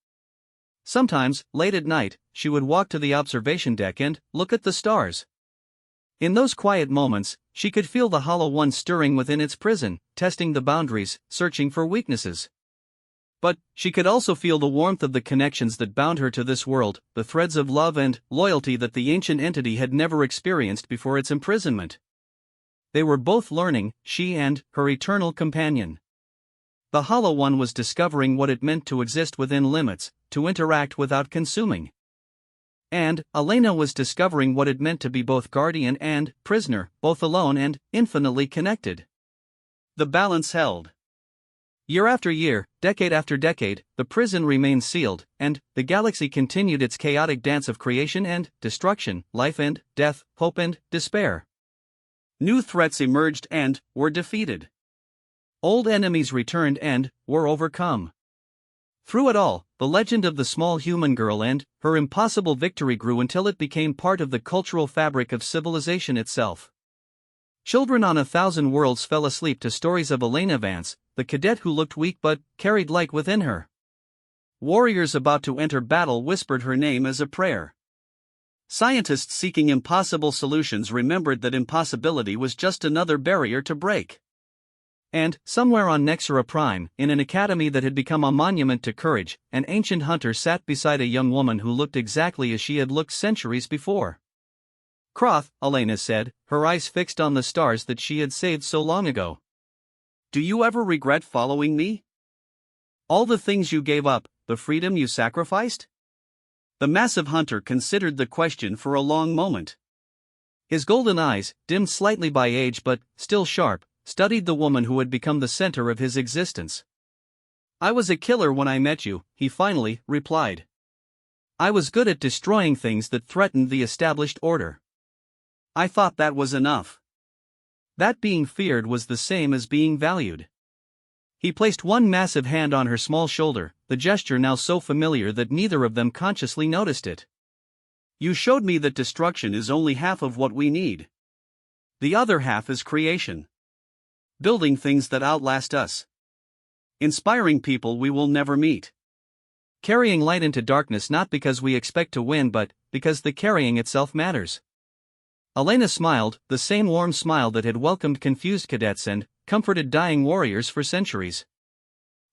Sometimes, late at night, she would walk to the observation deck and look at the stars. In those quiet moments, she could feel the Hollow One stirring within its prison, testing the boundaries, searching for weaknesses. But she could also feel the warmth of the connections that bound her to this world, the threads of love and loyalty that the ancient entity had never experienced before its imprisonment. They were both learning, she and her eternal companion. The Hollow One was discovering what it meant to exist within limits, to interact without consuming. And Elena was discovering what it meant to be both guardian and prisoner, both alone and infinitely connected. The balance held. Year after year, decade after decade, the prison remained sealed, and the galaxy continued its chaotic dance of creation and destruction, life and death, hope and despair. New threats emerged and were defeated. Old enemies returned and were overcome. Through it all, the legend of the small human girl and her impossible victory grew until it became part of the cultural fabric of civilization itself. Children on 1,000 worlds fell asleep to stories of Elena Vance, the cadet who looked weak but carried light within her. Warriors about to enter battle whispered her name as a prayer. Scientists seeking impossible solutions remembered that impossibility was just another barrier to break. And, somewhere on Nexera Prime, in an academy that had become a monument to courage, an ancient hunter sat beside a young woman who looked exactly as she had looked centuries before. "Croth," Elena said, her eyes fixed on the stars that she had saved so long ago. "Do you ever regret following me? All the things you gave up, the freedom you sacrificed?" The massive hunter considered the question for a long moment. His golden eyes, dimmed slightly by age but still sharp, studied the woman who had become the center of his existence. "I was a killer when I met you," he finally replied. "I was good at destroying things that threatened the established order. I thought that was enough. That being feared was the same as being valued." He placed one massive hand on her small shoulder, the gesture now so familiar that neither of them consciously noticed it. "You showed me that destruction is only half of what we need. The other half is creation. Building things that outlast us. Inspiring people we will never meet. Carrying light into darkness not because we expect to win but because the carrying itself matters." Elena smiled, the same warm smile that had welcomed confused cadets and comforted dying warriors for centuries.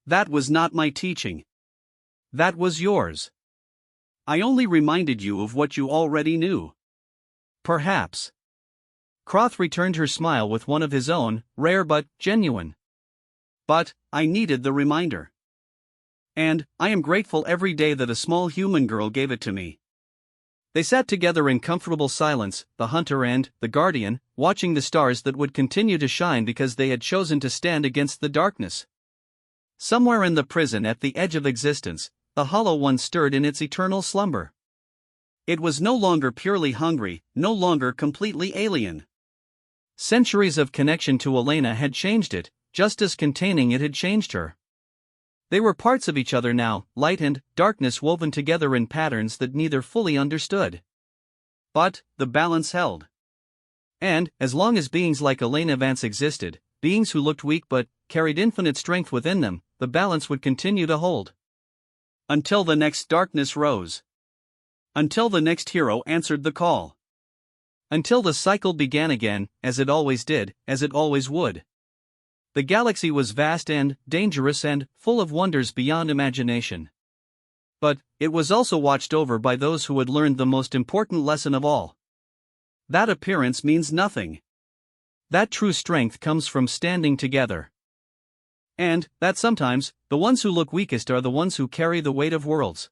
"That was not my teaching. That was yours. I only reminded you of what you already knew." "Perhaps." Croth returned her smile with one of his own, rare but genuine. "But I needed the reminder. And I am grateful every day that a small human girl gave it to me." They sat together in comfortable silence, the hunter and the guardian, watching the stars that would continue to shine because they had chosen to stand against the darkness. Somewhere in the prison at the edge of existence, the Hollow One stirred in its eternal slumber. It was no longer purely hungry, no longer completely alien. Centuries of connection to Elena had changed it, just as containing it had changed her. They were parts of each other now, light and darkness woven together in patterns that neither fully understood. But the balance held. And, as long as beings like Elena Vance existed, beings who looked weak but carried infinite strength within them, the balance would continue to hold. Until the next darkness rose. Until the next hero answered the call. Until the cycle began again, as it always did, as it always would. The galaxy was vast and dangerous and full of wonders beyond imagination. But it was also watched over by those who had learned the most important lesson of all. That appearance means nothing. That true strength comes from standing together. And that sometimes, the ones who look weakest are the ones who carry the weight of worlds.